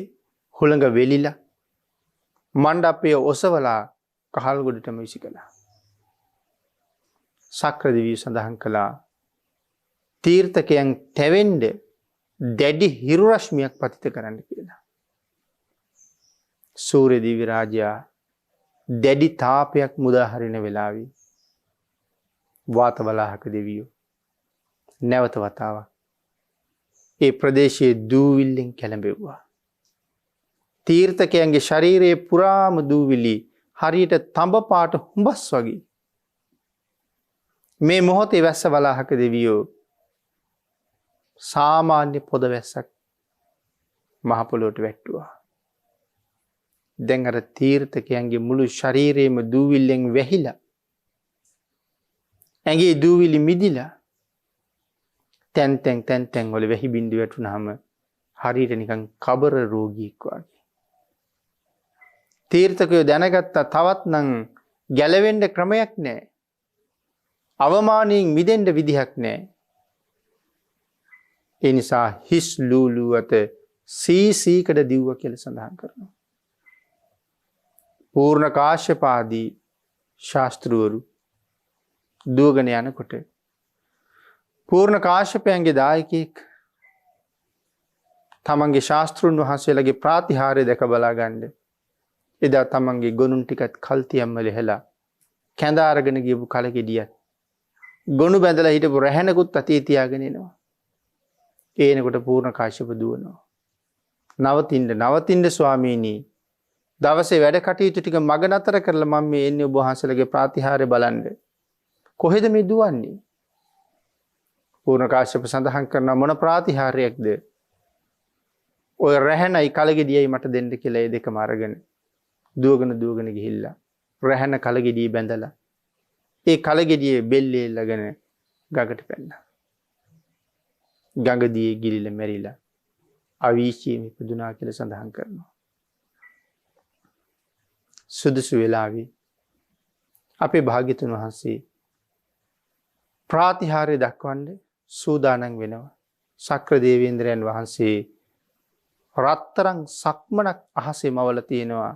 Speaker 2: හුළඟ වෙලිලා මණ්ඩපය ඔසවලා කහල් ගොඩටම විසි කළා. සක්‍ර දෙවියෝ සඳහන් කළා තීර්ථකයන් තැවෙන්න දැඩි හිරු රශ්මියක් පතිත කරන්න කියලා. සූර්ය දිව්‍ය රාජයා දැඩි තාපයක් මුදා හරින වෙලාවේ වාතවලාහක දෙවියෝ නැවත වතාවක් ඒ ප්‍රදේශයේ දූවිල්ලෙන් කැළඹෙව්වා. තීර්ථකයන්ගේ ශරීරයේ පුරාම දූවිලි හරියට තඹ පාට හුඹස් වගේ. මේ මොහොතේ වැස්ස වලාහක දෙවියෝ සාමාන්‍ය පොද වැස්සක් මහ පොළොවට වැට්ටුවා. දැන් අර තීර්ථකයන්ගේ මුළු ශරීරයේම දූවිල්ලෙන් වැහිලා ඇඟේ දූවිලි මිදිලා තැන් වල වැහි බින්දු වැටුනහම හරියට නිකන් කබර රෝගියෙක් වගේ. තීර්ථකයෝ දැනගත්තා තවත් නම් ගැලවෙන්න ක්‍රමයක් නැහැ. අවමානයෙන් මිදෙන්න විදිහක් නැහැ. ඒ නිසා හිස් ලූලුවත සීසීකඩ දිව්වා කියලා සඳහන් කරනවා. පූර්ණ කාශ්‍යප ආදී ශාස්ත්‍රවරු දුවගෙන යනකොට පූර්ණ කාශ්‍යපයන්ගේ දායකයෙක් තමන්ගේ ශාස්ත්‍රුන් වහන්සේලාගේ ප්‍රාතිහාර්ය දැක බලා ගන්න එදා තමන්ගේ ගොනුන් ටිකත් කල්තියම්ම ලෙහලා කැඳ අරගෙන ගියපු කලගෙඩියක් ගොනු බැඳලා හිටපු රැහැනකුත් අතේ තියාගෙන එනවා. ඒනකොට පූර්ණ කාශ්‍යප දුවනවා. නවතින්න ස්වාමීනි දවසේ වැඩ කටයුතු ටික මග නතර කරලා මම මේ එන්නේ ඔබ වහන්සේලාගේ ප්‍රාතිහාර්ය බලන්න. කොහෙද මේ දුවන්නේ? පූර්ණ කාශ්‍යප සඳහන් කරන මොන ප්‍රාතිහාර්යයක්ද? ඔය රැහැනයි කලගෙඩියයි මට දෙන්න කියලා ඒ දෙකම අරගෙන දුවගෙන ගිහිල්ලා රැහැන කලගෙඩිය බැඳලා ඒ කලගෙඩියේ බෙල්ලේ ළගෙන ගඟට පැන්නා. ගඟදී ගිලිලා මැරිලා අවීචියේ ඉපදුනා කියලා සඳහන් කරනවා. සුදුසු වෙලාවේ අපේ භාග්‍යතුන් වහන්සේ ප්‍රාතිහාර්ය දක්වන්න සූදානම් වෙනවා. ශක්‍ර දේවේන්ද්‍රයන් වහන්සේ රත්තරන් සක්මනක් අහසේ මවලා තියෙනවා.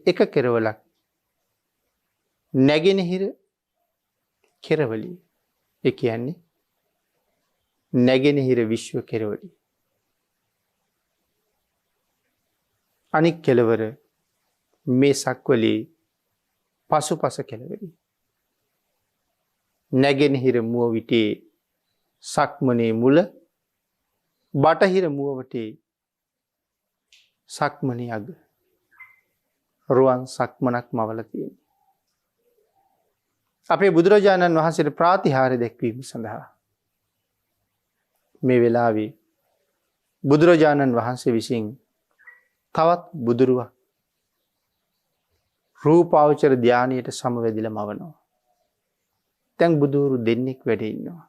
Speaker 2: එක කෙරවලක් නැගෙනහිර කෙරවලිය. ඒ කියන්නේ නැගෙනහිර විශ්ව කෙරවලිය. අනික් කෙළවර මේ සක්වලේ පසුපස කෙළවරි. නැගෙනහිර මුව විටේ සක්මනේ මුල, බටහිර මුව වටේ සක්මනේ අග. රුවන් සක්මනක් මවලා තියෙනවා. අපේ බුදුරජාණන් වහන්සේට ප්‍රාතිහාර්ය දැක්වීම සඳහා මේ වෙලාවේ බුදුරජාණන් වහන්සේ විසින් තවත් බුදුරුවක් රූපාවචර ධානයට සමවැදිලා මවනවා. දැන් බුදුරු දෙන්නෙක් වැඩ ඉන්නවා.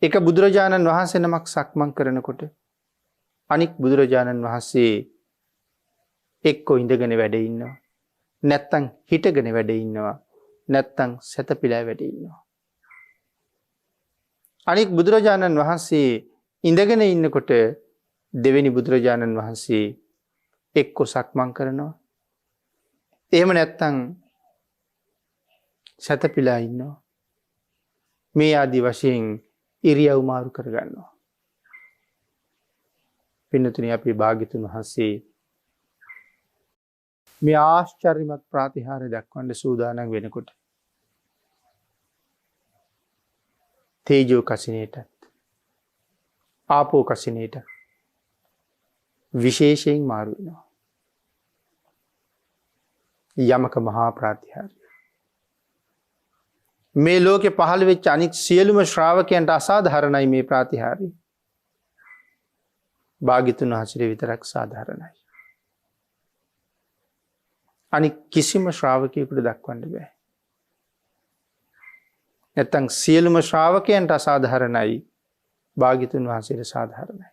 Speaker 2: එක බුදුරජාණන් වහන්සේ නමක් සක්මන් කරනකොට අනික් බුදුරජාණන් වහන්සේ එක්කෝ ඉඳගෙන වැඩ ඉන්නවා. නැත්තම් හිටගෙන වැඩ ඉන්නවා. නැත්තම් සැතපීලා වැඩ ඉන්නවා. අනික් බුදුරජාණන් වහන්සේ ඉඳගෙන ඉන්නකොට දෙවෙනි බුදුරජාණන් වහන්සේ එක්කෝ සක්මන් කරනවා. එහෙම නැත්තම් සැතපීලා ඉන්නවා. මේ ආදි වශයෙන් ඉරියව් මාරු කරගන්නවා. පින්නතුනි අපේ භාග්‍යතුන් වහන්සේ මේ ආශ්චර්යමත් ප්‍රාතිහාර්ය දක්වන්න සූදානම් වෙනකොට තේජෝ කසිනේටත් ආපෝ කසිනේට විශේෂයෙන් මාරු වෙනවා. යමක මහා ප්‍රාතිහාර්ය. මේ ලෝකේ පහළ වෙච්ච අනික් සියලුම ශ්‍රාවකයන්ට අසාධාරණයි මේ ප්‍රාතිහාර්ය. භාග්‍යතුන් වහන්සේට විතරක් සාධාරණයි. අනික් කිසිම ශ්‍රාවකයෙකුට දක්වන්න බෑ. නැත්තම් සියලුම ශ්‍රාවකයන්ට අසාධාරණයි, භාග්‍යතුන් වහන්සේට සාධාරණයි.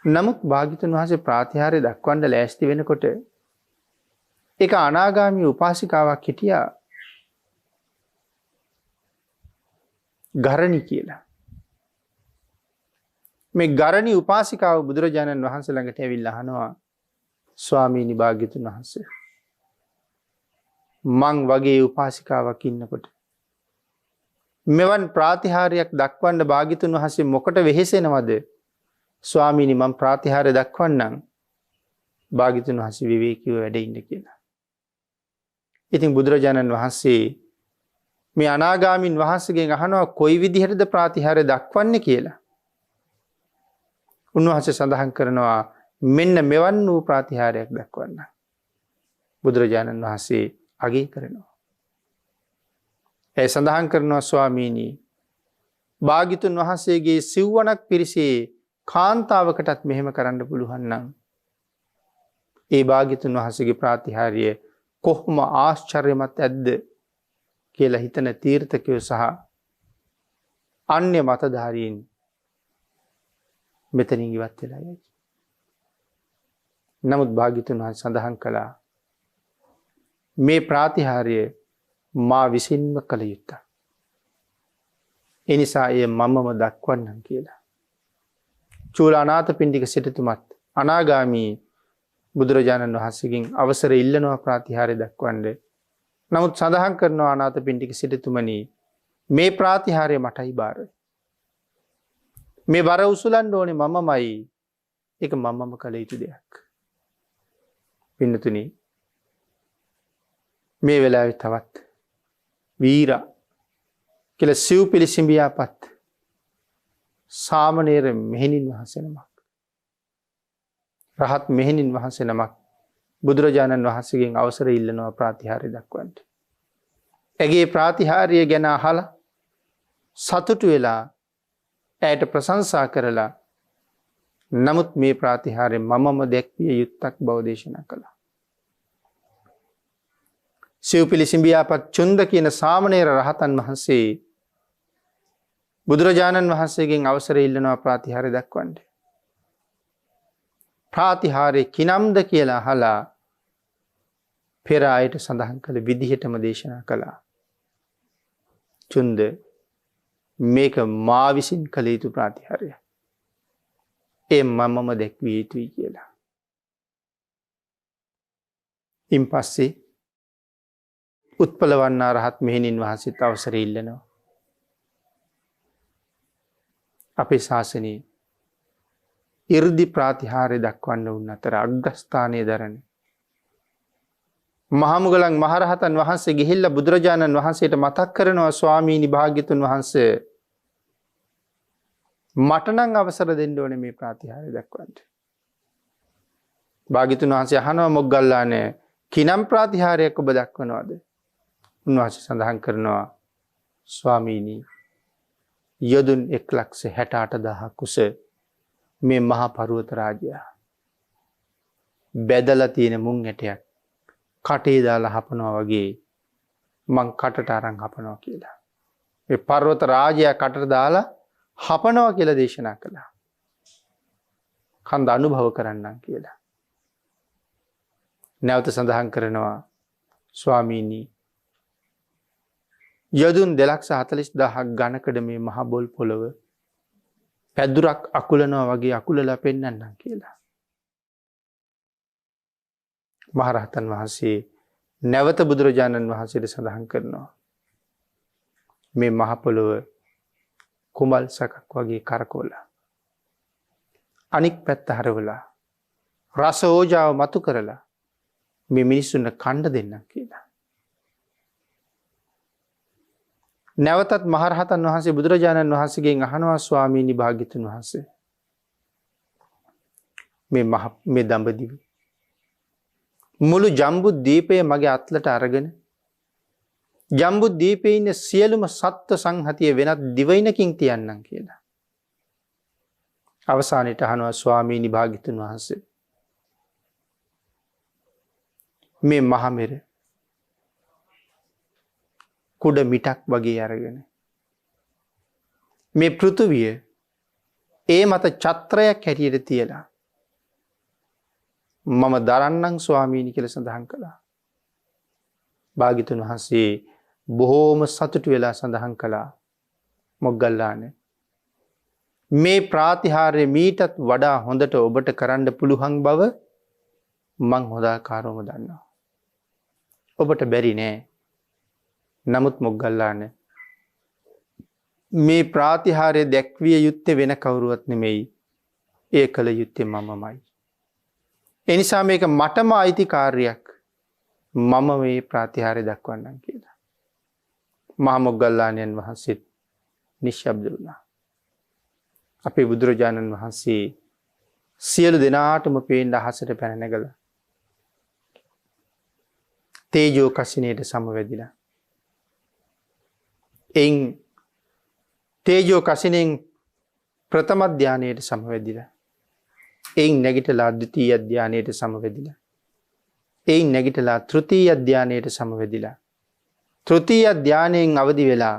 Speaker 2: නමුත් භාග්‍යතුන් වහන්සේ ප්‍රාතිහාර්ය දක්වන්න ලෑස්ති වෙනකොට එක අනාගාමී උපාසිකාවක් හිටියා ගරණි කියලා. මේ ගරණි උපාසිකාව බුදුරජාණන් වහන්සේ ළඟට ඇවිල්ලා අහනවා, ස්වාමීනි භාග්‍යතුන් වහන්සේ, මං වගේ උපාසිකාවක් ඉන්නකොට මෙවන් ප්‍රාතිහාර්යයක් දක්වන්න භාග්‍යතුන් වහන්සේ මොකට වෙහෙසෙනවද? ස්වාමීනි මං ප්‍රාතිහාර්ය දක්වන්නම්, භාග්‍යතුන් වහන්සේ විවේකීව වැඩ ඉන්න කියලා. ඉතින් බුදුරජාණන් වහන්සේ මේ අනාගාමීන් වහන්සේගෙන් අහනවා කොයි විදිහටද ප්‍රාතිහාර්ය දක්වන්නේ කියලා. උන්වහන්සේ සඳහන් කරනවා මෙන්න මෙවන් වූ ප්‍රාතිහාර්යයක් දක්වන්න. බුදුරජාණන් වහන්සේ අගය කරනවා. ඒ සඳහන් කරනවා ස්වාමීනි, භාග්‍යතුන් වහන්සේගේ සිව්වණක් පිරිසේ කාන්තාවකටත් මෙහෙම කරන්න පුළුවන් නම් ඒ භාග්‍යතුන් වහන්සේගේ ප්‍රාතිහාර්ය කොහොම ආශ්චර්යමත් ඇද්ද කියලා හිතන තීර්ථකයෝ සහ අන්‍ය මතධාරීන් මෙතනින් ඉවත් වෙලා යයි. නමුත් භාග්‍යතුන් වහන්සේ සඳහන් කළා මේ ප්‍රාතිහාර්ය මා විසින්ම කළ යුත්තක්. ඒ නිසා එය මමම දක්වන්නම් කියලා. චූලානාථපිණ්ඩික සිටුතුමත් අනාගාමී බුදුරජාණන් වහන්සේගෙන් අවසර ඉල්ලනවා ප්‍රාතිහාර්ය දක්වන්න. නමුත් සඳහන් කරනවා අනාථපිණ්ඩික සිටුතුමනි, මේ ප්‍රාතිහාර්ය මටයි බාරයි. මේ බර උසුලන්න ඕනේ මමමයි. ඒක මමම කළ යුතු දෙයක්. පින්නතුනි, මේ වෙලාවේ තවත් වීරා කියලා සිව් පිළිසිඹියාපත් සාමණේර මෙහෙණින් වහන්සේ නමක්, රහත් මෙහෙණින් වහන්සේ නමක් බුදුරජාණන් වහන්සේගෙන් අවසර ඉල්ලනවා ප්‍රාතිහාර්ය දක්වන්න. ඇගේ ප්‍රාතිහාර්ය ගැන අහලා සතුටු වෙලා ඇයට ප්‍රශංසා කරලා, නමුත් මේ ප්‍රාතිහාර්ය මමම දැක්විය යුත්තක් බව දේශනා කළා. සිව් පිළිසිඹියාපත් චුන්ද කියන සාමණේර රහතන් වහන්සේ බුදුරජාණන් වහන්සේගෙන් අවසර ඉල්ලනවා ප්‍රාතිහාර්ය දක්වන්න. ප්‍රාතිහාර්ය කිනම්ද කියලා අහලා පෙර ආයත සඳහන් කළ විදිහටම දේශනා කළා. චුන්ද මේක මා විසින් කළ යුතු ප්‍රාතිහාර්යය. ඒ මමම දැක්විය යුතුයි කියලා. ඉන් පස්සේ උත්පලවන්නා රහත් මෙහෙණින් වහන්සේත් අවසර ඉල්ලනවා. අපේ ශාසනයේ 이르දි ප්‍රාතිහාර්ය දක්වන්න වුණ අතර අග්‍රස්ථානයේ දරන මහමුගලන් මහරහතන් වහන්සේ ගිහිල්ලා බුදුරජාණන් වහන්සේට මතක් කරනවා ස්වාමීනි භාග්‍යතුන් වහන්සේ මට නම් අවසර දෙන්න ඕනේ මේ ප්‍රාතිහාර්ය දක්වන්න. භාග්‍යතුන් වහන්සේ අහනවා මොග්ගල්ලානේ කිනම් ප්‍රාතිහාර්යයක් ඔබ දක්වනවද? උන්වහන්සේ සඳහන් කරනවා ස්වාමීනි යොදුන් 1,68,000 කුස මේ මහා පර්වත රාජයා බැදලා තියෙන මුං ඇටයක් කටේ දාලා හපනවා වගේ මං කටට අරන් හපනවා කියලා. මේ පර්වත රාජයා කටට දාලා හපනවා කියලා දේශනා කළා. කන්ද අනුභව කරන්නම් කියලා. නැවත සඳහන් කරනවා ස්වාමීනි යොදුන් 2,40,000ක් ඝනකඩ මේ මහ බොල් පොළව පැදුරක් අකුලනවා වගේ අකුලලා පෙන්නන්නම් කියලා. මහරහතන් වහන්සේ නැවත බුදුරජාණන් වහන්සේට සඳහන් කරනවා මේ මහ පොළව කුමල් සකක් වගේ කරකවලා අනික් පැත්ත හරවලා රස ඕජාව මතු කරලා මේ මිනිස්සුන්ට කණ්ඩ දෙන්නම් කියලා. නැවතත් මහරහතන් වහන්සේ බුදුරජාණන් වහන්සේගෙන් අහනවා ස්වාමීනි භාග්‍යතුන් වහන්සේ මේ දඹදිව මුළු ජම්බුද්වීපය මගේ අත්ලට අරගෙන ජම්බුද්වීපයේ ඉන්න සියලුම සත්ත්ව සංහතිය වෙනත් දිවයිනකින් තියන්නම් කියලා. අවසානයේ අහනවා ස්වාමීනි භාග්‍යතුන් වහන්සේ මේ මහමෙර කුඩ මිටක් වගේ අරගෙන මේ පෘථුවිය ඒ මත ඡත්‍රයක් හැටියට තියලා මම දරන්නම් ස්වාමීනි කියලා සඳහන් කළා. භාග්‍යතුන් වහන්සේ බොහෝම සතුටු වෙලා සඳහන් කළා මොග්ගල්ලානේ මේ ප්‍රාතිහාර්ය මීටත් වඩා හොඳට ඔබට කරන්න පුළුවන් බව මං හොදාකාරවම දන්නවා. ඔබට බැරි නෑ. නමුත් මොග්ගල්ලාන මේ ප්‍රාතිහාර්ය දැක්විය යුත්තේ වෙන කවුරුවත් නෙමෙයි. ඒ කළ යුත්තේ මමමයි. එනිසා මේක මටම අයිති කාර්යයක්. මම මේ ප්‍රාතිහාර්ය දක්වන්නම් කියලා. මහා මොග්ගල්ලාණන් වහන්සේත් නිශ්ශබ්ද වුණා. අපේ බුදුරජාණන් වහන්සේ සියලු දෙනාටම පේන්න අහසට පැන නැගලා තේජෝ කසිනේට සමවැදිලා එයින් තේජෝ කසිනෙන් ප්‍රථම ධානයට සමවැදිලා එයින් නැගිටලා ද්විතීය ධානයට සමවැදිලා එයින් නැගිටලා තෘතීය ධානයට සමවැදිලා තෘතීය ධානයෙන් අවදි වෙලා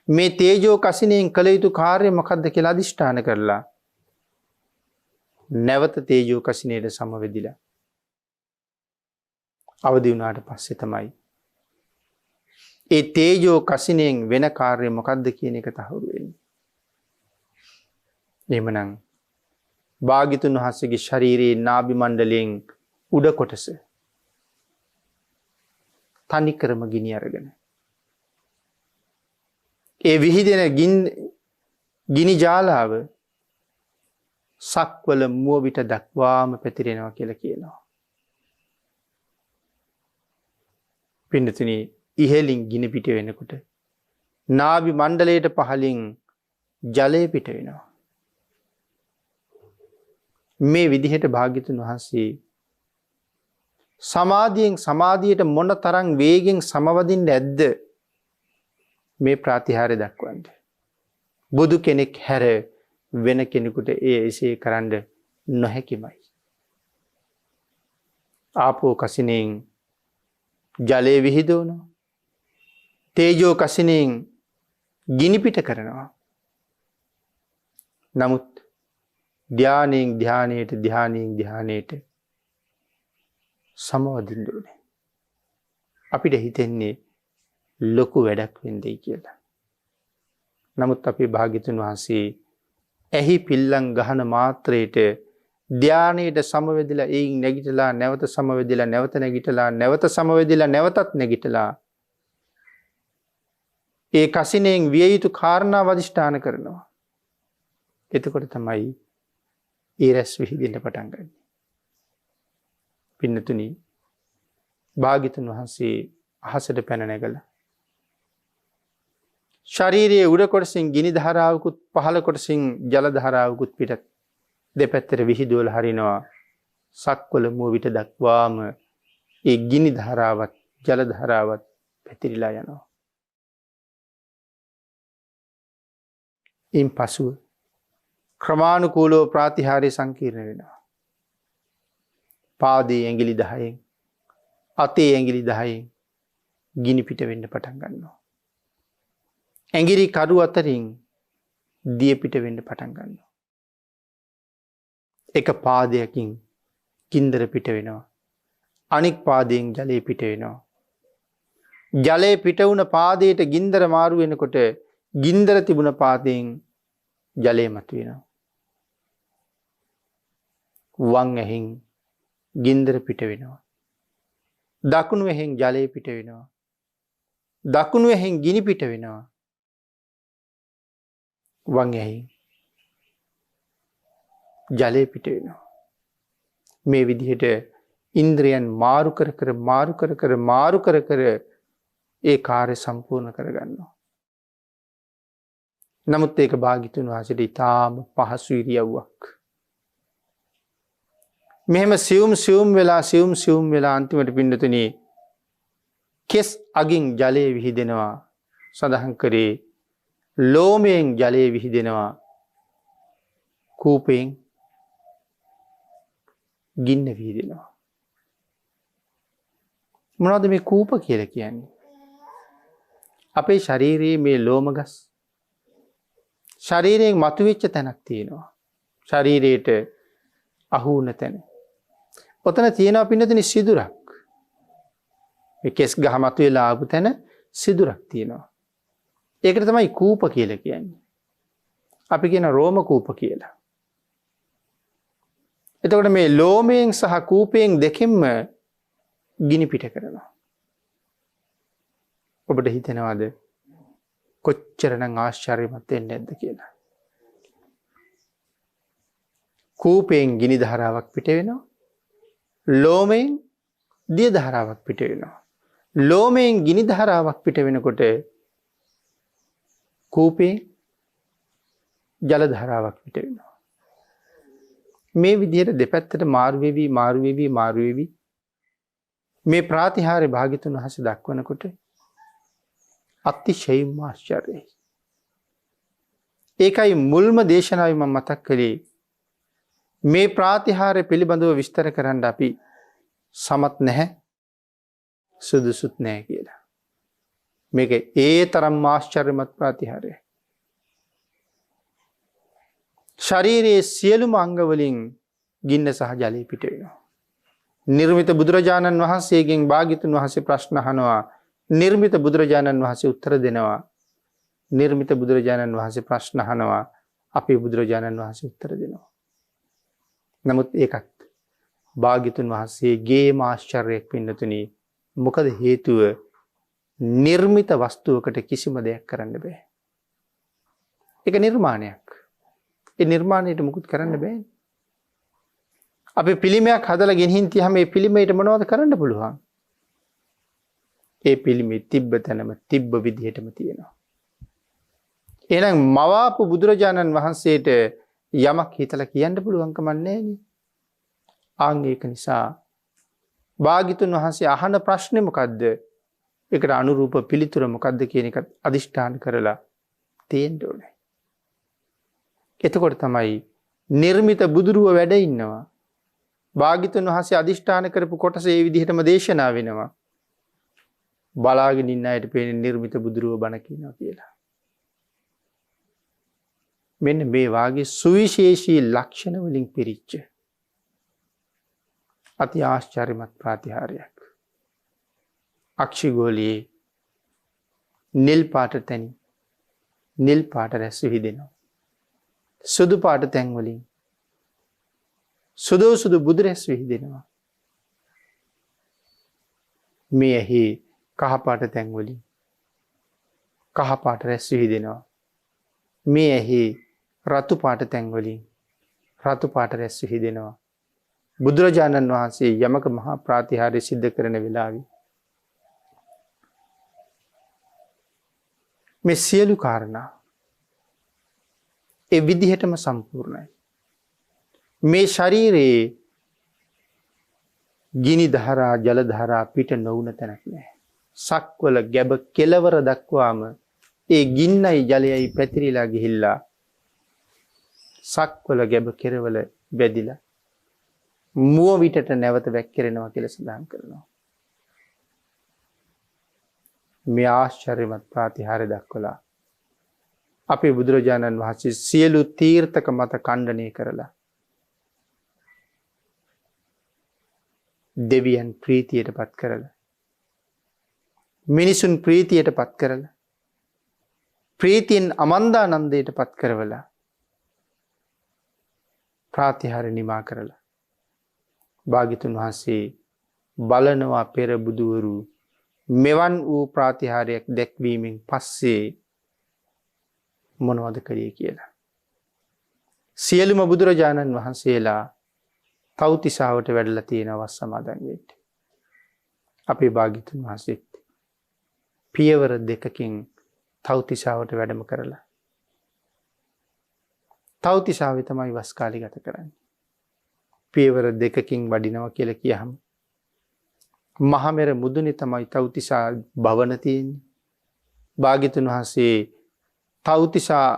Speaker 2: මේ තේජෝ කසිනෙන් කළ යුතු කාර්ය මොකක්ද කියලා අදිෂ්ඨාන කරලා නැවත තේජෝ කසිනේට සමවැදිලා අවදි වුණාට පස්සේ තමයි ඒ තේජෝ කසිනෙන් වෙන කාර්ය මොකක්ද කියන එක තහවුරු වෙන්නේ. එහෙමනම් භාග්‍යතුන් වහන්සේගේ ශරීරයේ නාභි මණ්ඩලයෙන් උඩ කොටස තනිකරම ගිනි අරගෙන ඒ විහිදෙන ගිනි ජාලාව සක්වල මුව විට දක්වාම පැතිරෙනවා කියලා කියනවා. පින්නතුනි ඉහළින් ගිනි පිට වෙනකොට නාභි මණ්ඩලයට පහළින් ජලය පිට වෙනවා. මේ විදිහට භාග්‍යතුන් වහන්සේ සමාධියෙන් සමාධියට මොන තරම් වේගෙන් සමවදින්න ඇද්ද මේ ප්‍රාතිහාර්ය දක්වන්නේ. බුදු කෙනෙක් හැර වෙන කෙනෙකුට එසේ කරන්න නොහැකිමයි. ආපෝ කසිනෙන් ජලය විහිදවනවා. තේජෝ කසිනෙන් ගිනි පිට කරනවා. නමුත් ධානයෙන් ධානයට ධානයෙන් ධානයට සමවදින්න ඕනේ. අපිට හිතෙන්නේ ලොකු වැඩක් වෙන්නේ කියලා. නමුත් අපේ භාග්‍යතුන් වහන්සේ එහි පිල්ලම් ගහන මාත්‍රයට ධානයට සමවැදිලා එයින් නැගිටලා නැවත සමවැදිලා නැවත නැගිටලා නැවත සමවැදිලා නැවතත් නැගිටලා ඒ කසිනෙන් විය යුතු කාරණාව අධිෂ්ඨාන කරනවා. එතකොට තමයි ඒ රැස් විහිදෙන්න පටන් ගන්නේ. පින්නතුනි, භාග්‍යතුන් වහන්සේ අහසට පැන නැගලා ශරීරයේ උඩ කොටසින් ගිනි ධාරාවකුත් පහළ කොටසින් ජල ධාරාවකුත් පිට දෙපැත්තට විහිදුවලා හරිනවා. සක්වල මුවිට දක්වාම ඒ ගිනි ධාරාවත් ජල ධාරාවත් පැතිරිලා යනවා. ඉන් පසුව ක්‍රමානුකූලව ප්‍රාතිහාර්ය සංකීර්ණ වෙනවා. පාදයේ ඇඟිලි 10න් අතේ ඇඟිලි 10න් ගිනි පිට වෙන්න පටන් ගන්නවා. ඇඟිලි කඩු අතරින් දිය පිට වෙන්න පටන් ගන්නවා. එක පාදයකින් ගින්දර පිට වෙනවා. අනික් පාදයෙන් ජලය පිට වෙනවා. ජලය පිට වුණ පාදයට ගින්දර මාරු වෙනකොට ගින්දර තිබුණ පාදයෙන් ජලය මතුවෙනවා. වම් ඇහෙන් ගින්දර පිට වෙනවා. දකුණු ඇහෙන් ජලය පිට වෙනවා. දකුණු ඇහෙන් ගිනි පිට වෙනවා. වම් ඇහෙන් ජලය පිට වෙනවා. මේ විදිහට ඉන්ද්‍රයන් මාරු කර කර ඒ කාර්ය සම්පූර්ණ කරගන්නවා. නමුත් ඒක භාග්‍යතුන් වහන්සේට ඉතාම පහසු ඉරියව්වක්. මෙහෙම සියුම් වෙලා අන්තිමට පින්නතුනි කෙස් අගින් ජලය විහිදෙනවා. සඳහන් කරේ ලෝමයෙන් ජලය විහිදෙනවා. කූපයෙන් ගින්න විහිදෙනවා. මොනවද මේ කූප කියලා කියන්නේ? අපේ ශරීරයේ මේ ලෝමගස් ශරීරයෙන් මතුවෙච්ච තැනක් තියෙනවා. ශරීරයට අහු වුණ තැන. ඔතන තියෙනවා පින්නතුනි සිදුරක්. මේ කෙස් ගහ මතුවලා ආපු තැන සිදුරක් තියෙනවා. ඒකට තමයි කූප කියලා කියන්නේ. අපි කියන රෝම කූප කියලා. එතකොට මේ ලෝමයෙන් සහ කූපයෙන් දෙකෙන්ම ගිනි පිට කරනවා. ඔබට හිතෙනවද කොච්චරනම් ආශ්චර්යමත් වෙන්නේ නැද්ද කියලා? කූපයෙන් ගිනි ධාරාවක් පිට වෙනවා. ලෝමයෙන් දිය ධාරාවක් පිට වෙනවා. ලෝමයෙන් ගිනි ධාරාවක් පිට වෙනකොට කූපයෙන් ජල ධාරාවක් පිට වෙනවා. මේ විදිහට දෙපැත්තට මාරු වෙවි මේ ප්‍රාතිහාර්ය භාග්‍යතුන් වහන්සේ දක්වනකොට අතිශයින්ම ආශ්චර්යයි. ඒකයි මුල්ම දේශනාවේ මම මතක් කළේ මේ ප්‍රාතිහාර්ය පිළිබඳව විස්තර කරන්න අපි සමත් නැහැ, සුදුසුත් නැහැ කියලා. මේක ඒ තරම් ආශ්චර්යමත් ප්‍රාතිහාර්යයි. ශරීරයේ සියලුම අංග වලින් ගින්න සහ ජලය පිට වෙනවා. නිර්මිත බුදුරජාණන් වහන්සේගෙන් භාග්‍යතුන් වහන්සේ ප්‍රශ්න අහනවා. නිර්මිත බුදුරජාණන් වහන්සේ උත්තර දෙනවා. නිර්මිත බුදුරජාණන් වහන්සේ ප්‍රශ්න අහනවා. අපේ බුදුරජාණන් වහන්සේ උත්තර දෙනවා. නමුත් ඒකත් භාග්‍යතුන් වහන්සේගේ ආශ්චර්යයක් පින්නතුනි. මොකද හේතුව නිර්මිත වස්තුවකට කිසිම දෙයක් කරන්න බෑ. ඒක නිර්මාණයක්. ඒ නිර්මාණයට මුකුත් කරන්න බෑ. අපි පිළිමයක් හදලා ගෙනihin තියහම මේ පිළිමයට මොනවද කරන්න පුළුවන්? ඒ පිළිමේ තිබ්බ තැනම තිබ්බ විදිහටම තියෙනවා. එහෙනම් මවාපු බුදුරජාණන් වහන්සේට යමක් හිතලා කියන්න පුළුවන් කමක් නැහැ නේ. ආන් ඒක නිසා භාග්‍යතුන් වහන්සේ අහන ප්‍රශ්නේ මොකද්ද? ඒකට අනුරූප පිළිතුර මොකද්ද කියන එක අදිෂ්ඨාන කරලා තියෙන්න ඕනේ. එතකොට තමයි නිර්මිත බුදුරුව වැඩ ඉන්නවා. භාග්‍යතුන් වහන්සේ අදිෂ්ඨාන කරපු කොටස ඒ විදිහටම දේශනා වෙනවා. බලාගෙන ඉන්න අයට පේන නිර්මිත බුදුරුව බණ කියනවා කියලා. මෙන්න මේ වාගේ සුවිශේෂී ලක්ෂණ වලින් පිරිච්ච අති ආශ්චර්යමත් ප්‍රාතිහාර්යයක්. අක්ෂිගෝලයේ නිල් පාට තැනින් නිල් පාට රැස් විහිදෙනවා. සුදු පාට තැන් වලින් සුදු බුදු රැස් විහිදෙනවා. මේ ඇහි කහ පාට තැන් වලින් කහ පාට රැස් විහිදෙනවා. මේ ඇහි රතු පාට තැන් වලින් රතු පාට රැස් විහිදෙනවා. බුදුරජාණන් වහන්සේ යමක මහා ප්‍රාතිහාර්ය සිද්ධ කරන වෙලාවේ මේ සියලු කාරණා ඒ විදිහටම සම්පූර්ණයි. මේ ශරීරයේ ගිනි ධාරා ජල ධාරා පිට නොවුන තැනක් නැහැ. සක්වල ගැබ කෙලවර දක්වාම ඒ ගින්නයි ජලයයි පැතිරිලා ගිහිල්ලා සක්වල ගැබ කෙරවල බැදිලා මුව විටට නැවත වැක්කිරෙනවා කියලා සඳහන් කරනවා. මේ ආශ්චර්යමත් ප්‍රාතිහාර්ය දක්වලා අපේ බුදුරජාණන් වහන්සේ සියලු තීර්ථක මත ඛණ්ඩනය කරලා දෙවියන් ප්‍රීතියට පත් කරලා මිනිසුන් ප්‍රීතියට පත් කරලා ප්‍රීතියෙන් අමන්දානන්දයට පත් කරවලා ප්‍රාතිහාර්ය නිමා කරලා භාග්‍යතුන් වහන්සේ බලනවා පෙර බුදුවරු මෙවන් වූ ප්‍රාතිහාර්යයක් දැක්වීමෙන් පස්සේ මොනවද කළේ කියලා. සියලුම බුදුරජාණන් වහන්සේලා තව්තිසාවට වැඩලා තියෙන වස් සමාදන් වෙන්න. අපේ භාග්‍යතුන් වහන්සේත් පියවර දෙකකින් තව්තිසාවට වැඩම කරලා තව්තිසාවේ තමයි වස් කාලය ගත කරන්නේ. පියවර දෙකකින් වඩිනවා කියලා කියහම මහමෙර මුදුනේ තමයි තව්තිසා භවන තියෙන්නේ. භාග්‍යතුන් වහන්සේ තව්තිසා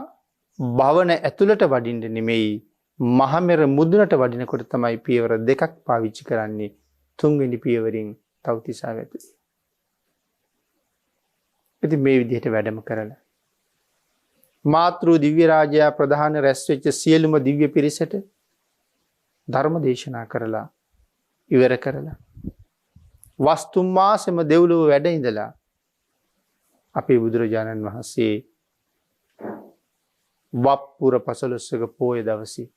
Speaker 2: භවන ඇතුළට වඩින්න නෙමෙයි මහමෙර මුදුනට වඩිනකොට තමයි පියවර දෙකක් පාවිච්චි කරන්නේ. තුන්වෙනි පියවරින් තව්තිසා ඇතුළේ. ඉතින් මේ විදිහට වැඩම කරලා මාතෘ දිව්‍ය රාජයා ප්‍රධාන රැස් වෙච්ච සියලුම දිව්‍ය පිරිසට ධර්ම දේශනා කරලා ඉවර කරලා වස්තුම් මාසෙම දෙව්ලොව වැඩ ඉඳලා අපේ බුදුරජාණන් වහන්සේ වප්පුර පසළොස්වක පෝය දවසේ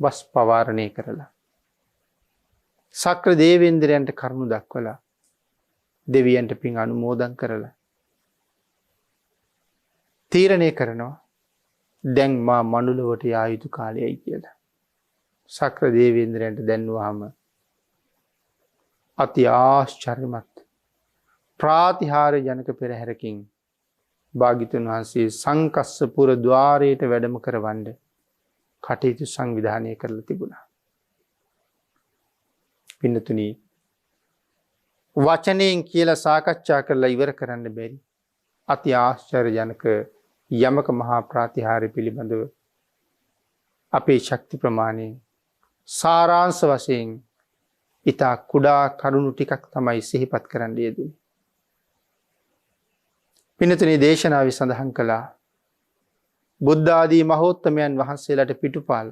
Speaker 2: වස් පවාරණය කරලා සක්‍ර දේවේන්ද්‍රයන්ට කරුණු දක්වලා දෙවියන්ට පින් අනුමෝදන් කරලා තීරණය කරනවා දැන් මා මනුලොවට යා යුතු කාලයයි කියලා. සක්‍ර දේවේන්ද්‍රයන්ට දැන්වහම අති ආශ්චර්යමත් ප්‍රාතිහාර්ය ජනක පෙරහැරකින් භාග්‍යතුන් වහන්සේ සංකස්සපුර ద్వාරයට වැඩම කරවන්න කටයුතු සංවිධානය කරලා තිබුණා. පින්නතුනි වචනයෙන් කියලා සාකච්ඡා කරලා ඉවර කරන්න බැරි අති ආශ්චර්යජනක යමක මහා ප්‍රාතිහාර්ය පිළිබඳව අපේ ශක්ති ප්‍රමාණයෙන් සාරාංශ වශයෙන් ඉතා කුඩා කරුණු ටිකක් තමයි සිහිපත් කරන්න යෙදුනේ. පින්නතුනි දේශනාවේ සඳහන් කළා බුද්ධ ආදී මහෝත්තමයන් වහන්සේලාට පිටුපාල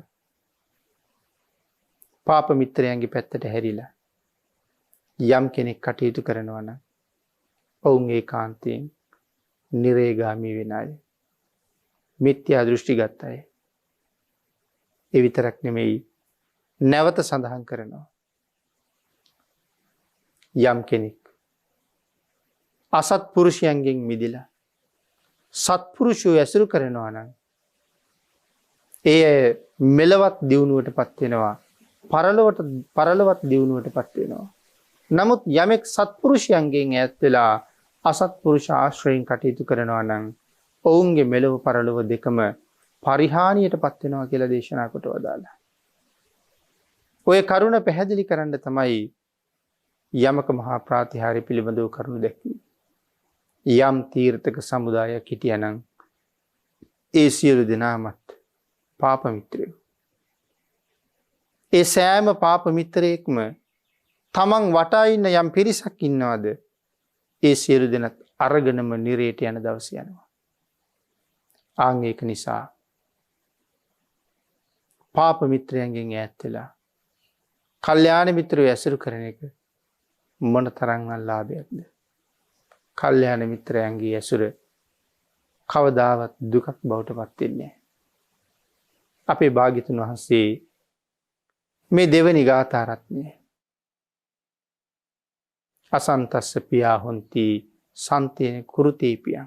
Speaker 2: පාප මිත්‍රයන්ගේ පැත්තට හැරිලා යම් කෙනෙක් කටයුතු කරනවා නම් ඔවුන් ඒකාන්තයෙන් නිරේගාමී වෙන අය. මිත්‍යා දෘෂ්ටි ගත්ත අය. ඒ විතරක් නෙමෙයි නැවත සඳහන් කරනවා යම් කෙනෙක් අසත්පුරුෂයන්ගෙන් මිදිලා සත්පුරුෂයෝ ඇසුරු කරනවා නම් ඒ මෙලවත් දියුණුවට පත් වෙනවා පරලොවත් දියුණුවට පත් වෙනවා. නමුත් යමෙක් සත්පුරුෂයන්ගෙන් ඈත් වෙලා අසත්පුරුෂ ආශ්‍රයෙන් කටයුතු කරනවා නම් ඔවුන්ගේ මෙලොව පරලොව දෙකම පරිහානියට පත් වෙනවා කියලා දේශනා කොට වදාළා. ඔය කරුණ පැහැදිලි කරන්න තමයි යමක මහා ප්‍රාතිහාර්ය පිළිබඳව කරුණු දැක්වීම. යම් තීර්ථක සමුදායක් හිටියනම් ඒ සියලු දෙනාමත් පාප මිත්‍රයෝ. ඒ සෑම පාප මිත්‍රයෙක්ම තමන් වටා ඉන්න යම් පිරිසක් ඉන්නවද ඒ සියලු දෙනත් අරගෙනම නිරේට යන දවස යනවා. ආන් ඒක නිසා පාප මිත්‍රයන්ගෙන් ඈත් වෙලා කල්යාණ මිත්‍රයෝ ඇසුරු කරන එක මොන තරම්නම් ලාභයක්ද? කල්යාණ මිත්‍රයන්ගේ ඇසුර කවදාවත් දුකක් බවට පත් වෙන්නේ නැහැ. අපේ භාග්‍යතුන් වහන්සේ මේ දෙවනි ගාථා රත්නය අසන්තස්ස පියා හොන්ති සන්තේන කුරුතේපියං,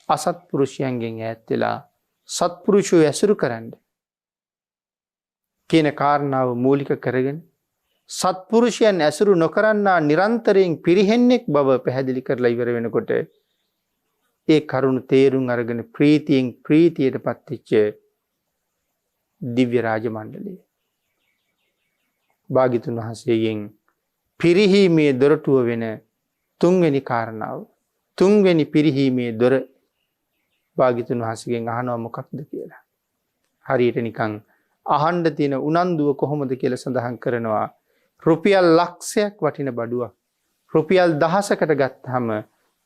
Speaker 2: අසත්පුරුෂයන්ගෙන් ඈත් වෙලා සත්පුරුෂයෝ ඇසුරු කරන්න කියන කාරණාව මූලික කරගෙන සත්පුරුෂයන් ඇසුරු නොකරන්නා නිරන්තරයෙන් පිරිහෙන්නෙක් බව පැහැදිලි කරලා ඉවර වෙනකොට ඒ කරුණ තේරුම් අරගෙන ප්‍රීතියෙන් ප්‍රීතියට පත්වෙච්ච දිව්‍ය රාජ මණ්ඩලය භාග්‍යතුන් වහන්සේගෙන් පිරිහීමේ දොරටුව වෙන තුන්වෙනි කාරණාව, තුන්වෙනි පිරිහීමේ දොර භාග්‍යතුන් වහන්සේගෙන් අහනවා මොකක්ද කියලා. හරියට නිකන් අහන්න තියෙන උනන්දුව කොහොමද කියලා සඳහන් කරනවා. රුපියල් ලක්ෂයක් වටින බඩුවක් රුපියල් දහසකට ගත්තාම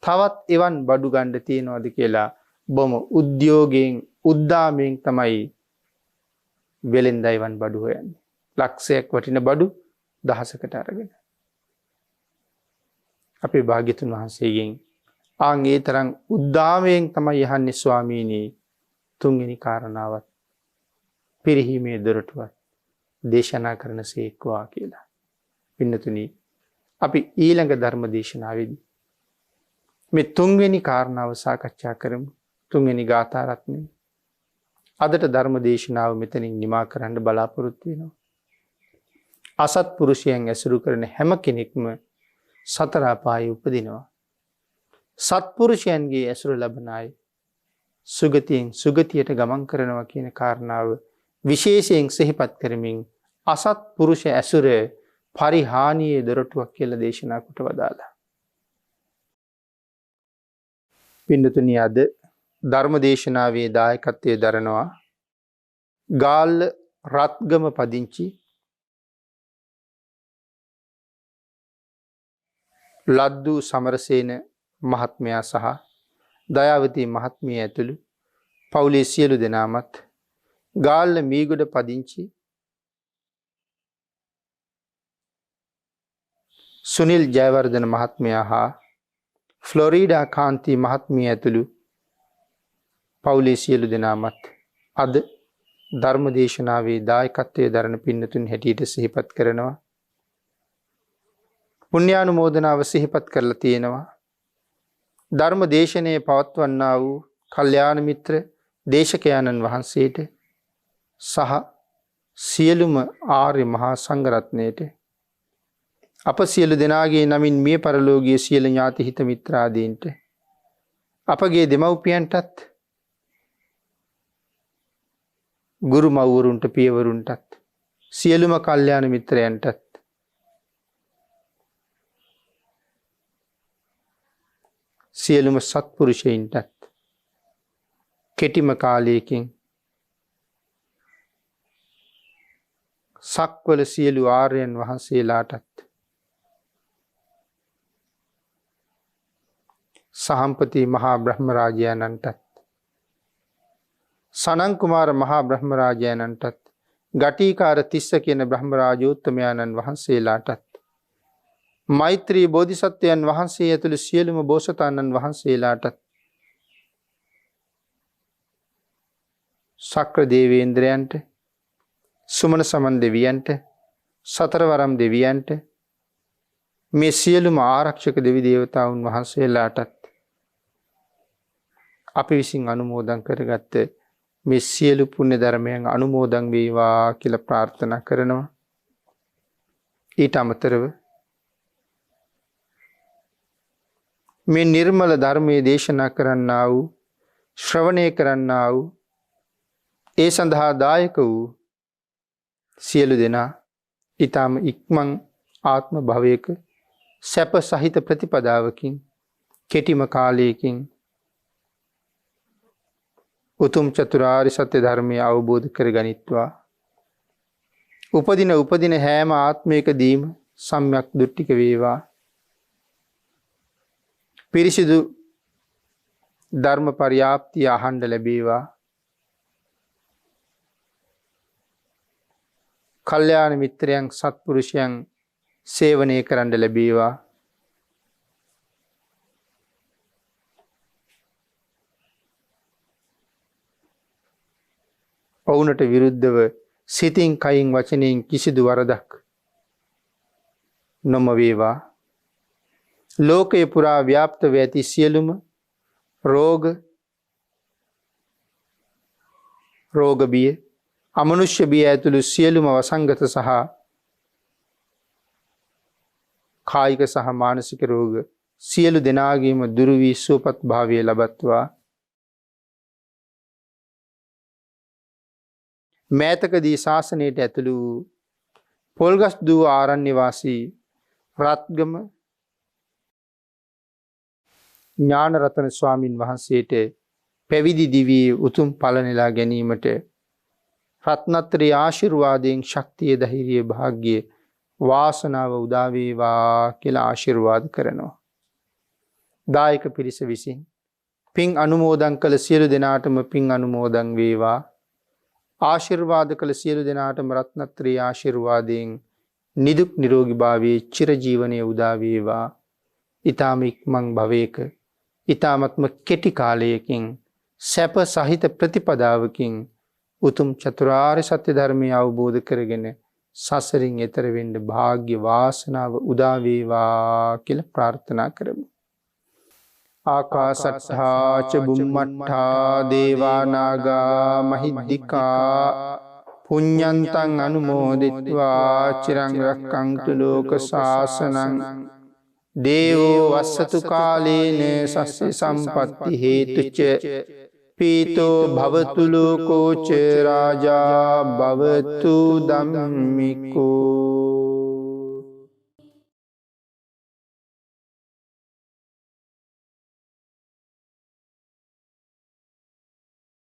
Speaker 2: තවත් එවන් බඩු ගන්න තියනවාද කියලා බොම උද්‍යෝගයෙන් උද්දාමයෙන් තමයි වෙලෙන්දයිවන් බඩු හොයන්නේ. ලක්ෂයක් වටින බඩු දහසකට අරගෙන අපේ භාග්‍යතුන් වහන්සේගෙන් ආන් ඒ තරම් උද්දාමයෙන් තමයි යහන්නේ ස්වාමීනි තුන්වෙනි කාරණාවත් පිරිහීමේ දොරටුවත් දේශනා කරන සේක්වා කියලා. පින්නතුනි අපි ඊළඟ ධර්ම දේශනාවේදී මේ තුන්වෙනි කාරණාව සාකච්ඡා කරමු. තුන්වෙනි ගාථා රත්නය. අදට ධර්ම දේශනාව මෙතනින් නිමා කරන්න බලාපොරොත්තු වෙනවා. අසත්පුරුෂයන් ඇසුරු කරන හැම කෙනෙක්ම සතර අපායේ උපදිනවා. සත්පුරුෂයන්ගේ ඇසුර ලබන අය සුගතියෙන් සුගතියට ගමන් කරනවා කියන කාරණාව විශේෂයෙන් සිහිපත් කරමින් අසත්පුරුෂ ඇසුර පරිහානියේ දොරටුවක් කියලා දේශනා කොට වදාළා. පින්නතුනි අද ධර්ම දේශනාවේ දායකත්වයේ දරනවා ගාල්ල රත්ගම පදිංචි ලද්දු සමරසේන මහත්මයා සහ දයාවතී මහත්මිය ඇතුළු පවුලේ සියලු දෙනාමත් ගාල්ල මීගොඩ පදිංචි සුනිල් ජයවර්ධන මහත්මයා හා ෆ්ලොරිඩා කාන්ති මහත්මිය ඇතුළු පවුලේ සියලු දෙනාමත් අද ධර්ම දේශනාවේ දායකත්වයේ දරන පින්නතුන් හැටියට සිහිපත් කරනවා. පුණ්‍යානුමෝදනාව සිහිපත් කරලා තියෙනවා. ධර්ම දේශනයේ පවත්වන්නා වූ කල්යාණ මිත්‍ර දේශකයන්න් වහන්සේට සහ සියලුම ආර්ය මහා සංඝරත්නයට අප සියලු දෙනාගේ නමින් මිය පරලෝකීය සියලු ඥාති හිත මිත්‍රාදීන්ට අපගේ දෙමව්පියන්ටත් ගුරු මව්වරුන්ට පියවරුන්ටත් සියලුම කල්යාණ මිත්‍රයන්ටත් සියලුම සත්පුරුෂයින්ටත් කෙටිම කාලයකින් සක්වල සියලු ආර්යයන් වහන්සේලාටත් සහම්පති මහා බ්‍රහ්ම රාජයාණන්ටත් සනන් කුමාර මහා බ්‍රහ්ම රාජයාණන්ටත් ගටිකාර තිස්ස කියන බ්‍රහ්ම රාජෝත්තමයන්න් වහන්සේලාටත් මෛත්‍රී බෝධිසත්වයන් වහන්සේ ඇතුළු සියලුම බෝසතාණන් වහන්සේලාටත් ශක්‍ර දේවේන්ද්‍රයන්ට සුමන සමන් දෙවියන්ට සතරවරම් දෙවියන්ට මේ සියලුම ආරක්ෂක දෙවි දේවතාවුන් වහන්සේලාටත් අපි විසින් අනුමෝදන් කරගත්ත මේ සියලු පුණ්‍ය ධර්මයන් අනුමෝදන් වේවා කියලා ප්‍රාර්ථනා කරනවා. ඊට අමතරව මේ නිර්මල ධර්මයේ දේශනා කරන්නා වූ ශ්‍රවණය කරන්නා වූ ඒ සඳහා දායක වූ සියලු දෙනා ඊටම ඉක්මන් ආත්ම භවයක සැප සහිත ප්‍රතිපදාවකින් කෙටිම කාලයකින් උතුම් චතුරාර්ය සත්‍ය ධර්මය අවබෝධ කරගනිත්වා. උපදින හැම ආත්මයකදීම සම්‍යක් දෘෂ්ටික වේවා. පිරිසිදු ධර්ම පරියාප්තිය අහන්න ලැබේවා. කල්යාණ මිත්‍රයන් සත්පුරුෂයන් සේවනය කරන්න ලැබේවා. ඔවුනට විරුද්ධව සිතින් කයින් වචනයෙන් කිසිදු වරදක් නොම වේවා. ලෝකයේ පුරා ව්‍යාප්තව ඇති සියලුම රෝග බිය, අමනුෂ්‍ය බිය ඇතුළු සියලුම වසංගත සහ කායික සහ මානසික රෝග සියලු දෙනාගේම දුරු වී සුවපත් භාවය ලබත්වා. මෑතකදී ශාසනයට ඇතුළු පොල්ගස්දුව ආරණ්‍ය වාසී රත්ගම ඥානරතන ස්වාමින් වහන්සේට පැවිදි දිවියේ උතුම් ඵල නෙලා ගැනීමට රත්නත්‍රි ආශිර්වාදයෙන් ශක්තිය ධෛර්යය භාග්‍ය වාසනාව උදා වේවා කියලා ආශිර්වාද කරනවා. දායක පිරිස විසින් පින් අනුමෝදන් කළ සියලු දෙනාටම පින් අනුමෝදන් වේවා. ආශිර්වාද කළ සියලු දෙනාටම රත්නත්‍රි ආශිර්වාදයෙන් නිදුක් නිරෝගී භාවයේ චිරජීවනයේ උදා වේවා. ඊ타ම ඉක්මන් භවයක ඊ타මත්ම කෙටි කාලයකින් සැප සහිත ප්‍රතිපදාවකින් උතුම් චතුරාර්ය සත්‍ය ධර්මය අවබෝධ කරගෙන සසරින් එතර වෙන්න වාග්ය වාසනාව උදා වේවා කියලා ප්‍රාර්ථනා කරමු. ආකාසට්ඨා ච බුම්මට්ඨා දේවා නාග මහිද්దికා පුඤ්ඤන්තං අනුමෝදිත්වා චිරං රක්ඛන්තු ලෝක ශාසනං දේවෝ වස්සතු කාලේන සස්ස සම්පatti හේතුච පීතෝ භවතු ලෝකෝ ච රාජා භවතු ධම්මිකෝ.